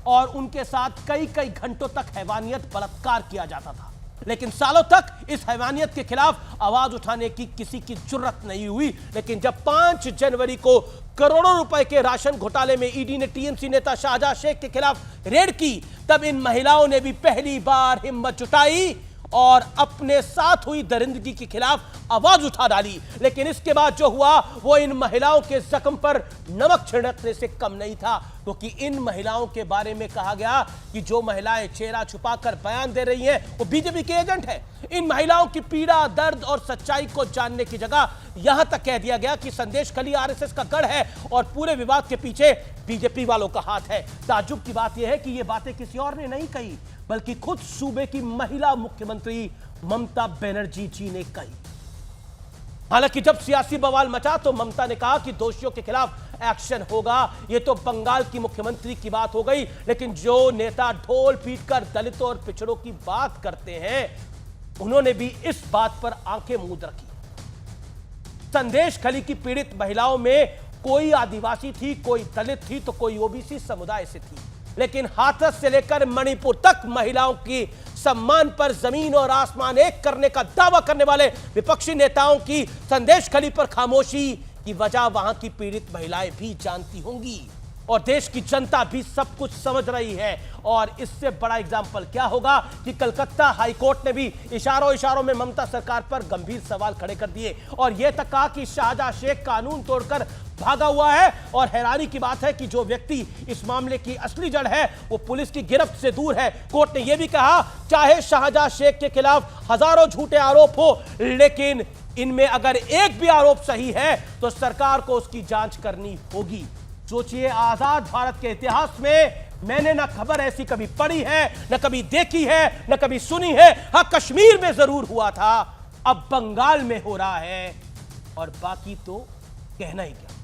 और उनके साथ कई कई घंटों तक हैवानियत, बलात्कार किया जाता था। लेकिन सालों तक इस हैवानियत के खिलाफ आवाज उठाने की किसी की जुर्रत नहीं हुई। लेकिन जब 5 जनवरी को करोड़ों रुपए के राशन घोटाले में ईडी ने टीएमसी नेता शाहजहां शेख के खिलाफ रेड की, तब इन महिलाओं ने भी पहली बार हिम्मत जुटाई और अपने साथ हुई दरिंदगी के खिलाफ आवाज उठा डाली। लेकिन इसके बाद जो हुआ वो इन महिलाओं के जख्म पर नमक छिड़कने से कम नहीं था, क्योंकि इन महिलाओं के बारे में कहा गया कि जो महिलाएं चेहरा छुपाकर बयान दे रही हैं वो बीजेपी के एजेंट हैं। इन महिलाओं की पीड़ा, दर्द और सच्चाई को जानने की जगह यहां तक कह दिया गया कि संदेश खली आरएसएस का गढ़ है और पूरे विवाद के पीछे बीजेपी वालों का हाथ है। ताज्जुब की बात यह है कि ये बातें किसी और ने नहीं कही, बल्कि खुद सूबे की महिला मुख्यमंत्री ममता बनर्जी जी ने कही। हालांकि जब सियासी बवाल मचा तो ममता ने कहा कि दोषियों के खिलाफ एक्शन होगा। यह तो बंगाल की मुख्यमंत्री की बात हो गई, लेकिन जो नेता ढोल पीटकर दलितों और पिछड़ों की बात करते हैं उन्होंने भी इस बात पर आंखें मूंद रखी। संदेश खली की पीड़ित महिलाओं में कोई आदिवासी थी, कोई दलित थी, तो कोई ओबीसी समुदाय से थी। लेकिन हाथरस से लेकर मणिपुर तक महिलाओं की सम्मान पर जमीन और आसमान एक करने का दावा करने वाले विपक्षी नेताओं की संदेश खली पर खामोशी की वजह वहां की पीड़ित महिलाएं भी जानती होंगी और देश की जनता भी सब कुछ समझ रही है। और इससे बड़ा एग्जाम्पल क्या होगा कि कलकत्ता हाईकोर्ट ने भी इशारों में ममता सरकार पर गंभीर सवाल खड़े कर दिए और यह तक कहा कि शाहजहां शेख कानून तोड़कर भागा हुआ है। और हैरानी की बात है कि जो व्यक्ति इस मामले की असली जड़ है वो पुलिस की गिरफ्त से दूर है। कोर्ट ने यह भी कहा चाहे शाहजहां शेख के खिलाफ हजारों झूठे आरोप हो, लेकिन इनमें अगर एक भी आरोप सही है तो सरकार को उसकी जांच करनी होगी। सोचिए, आजाद भारत के इतिहास में मैंने ना खबर ऐसी कभी पढ़ी है, ना कभी देखी है, ना कभी सुनी है। हाँ, कश्मीर में जरूर हुआ था, अब बंगाल में हो रहा है, और बाकी तो कहना ही क्या।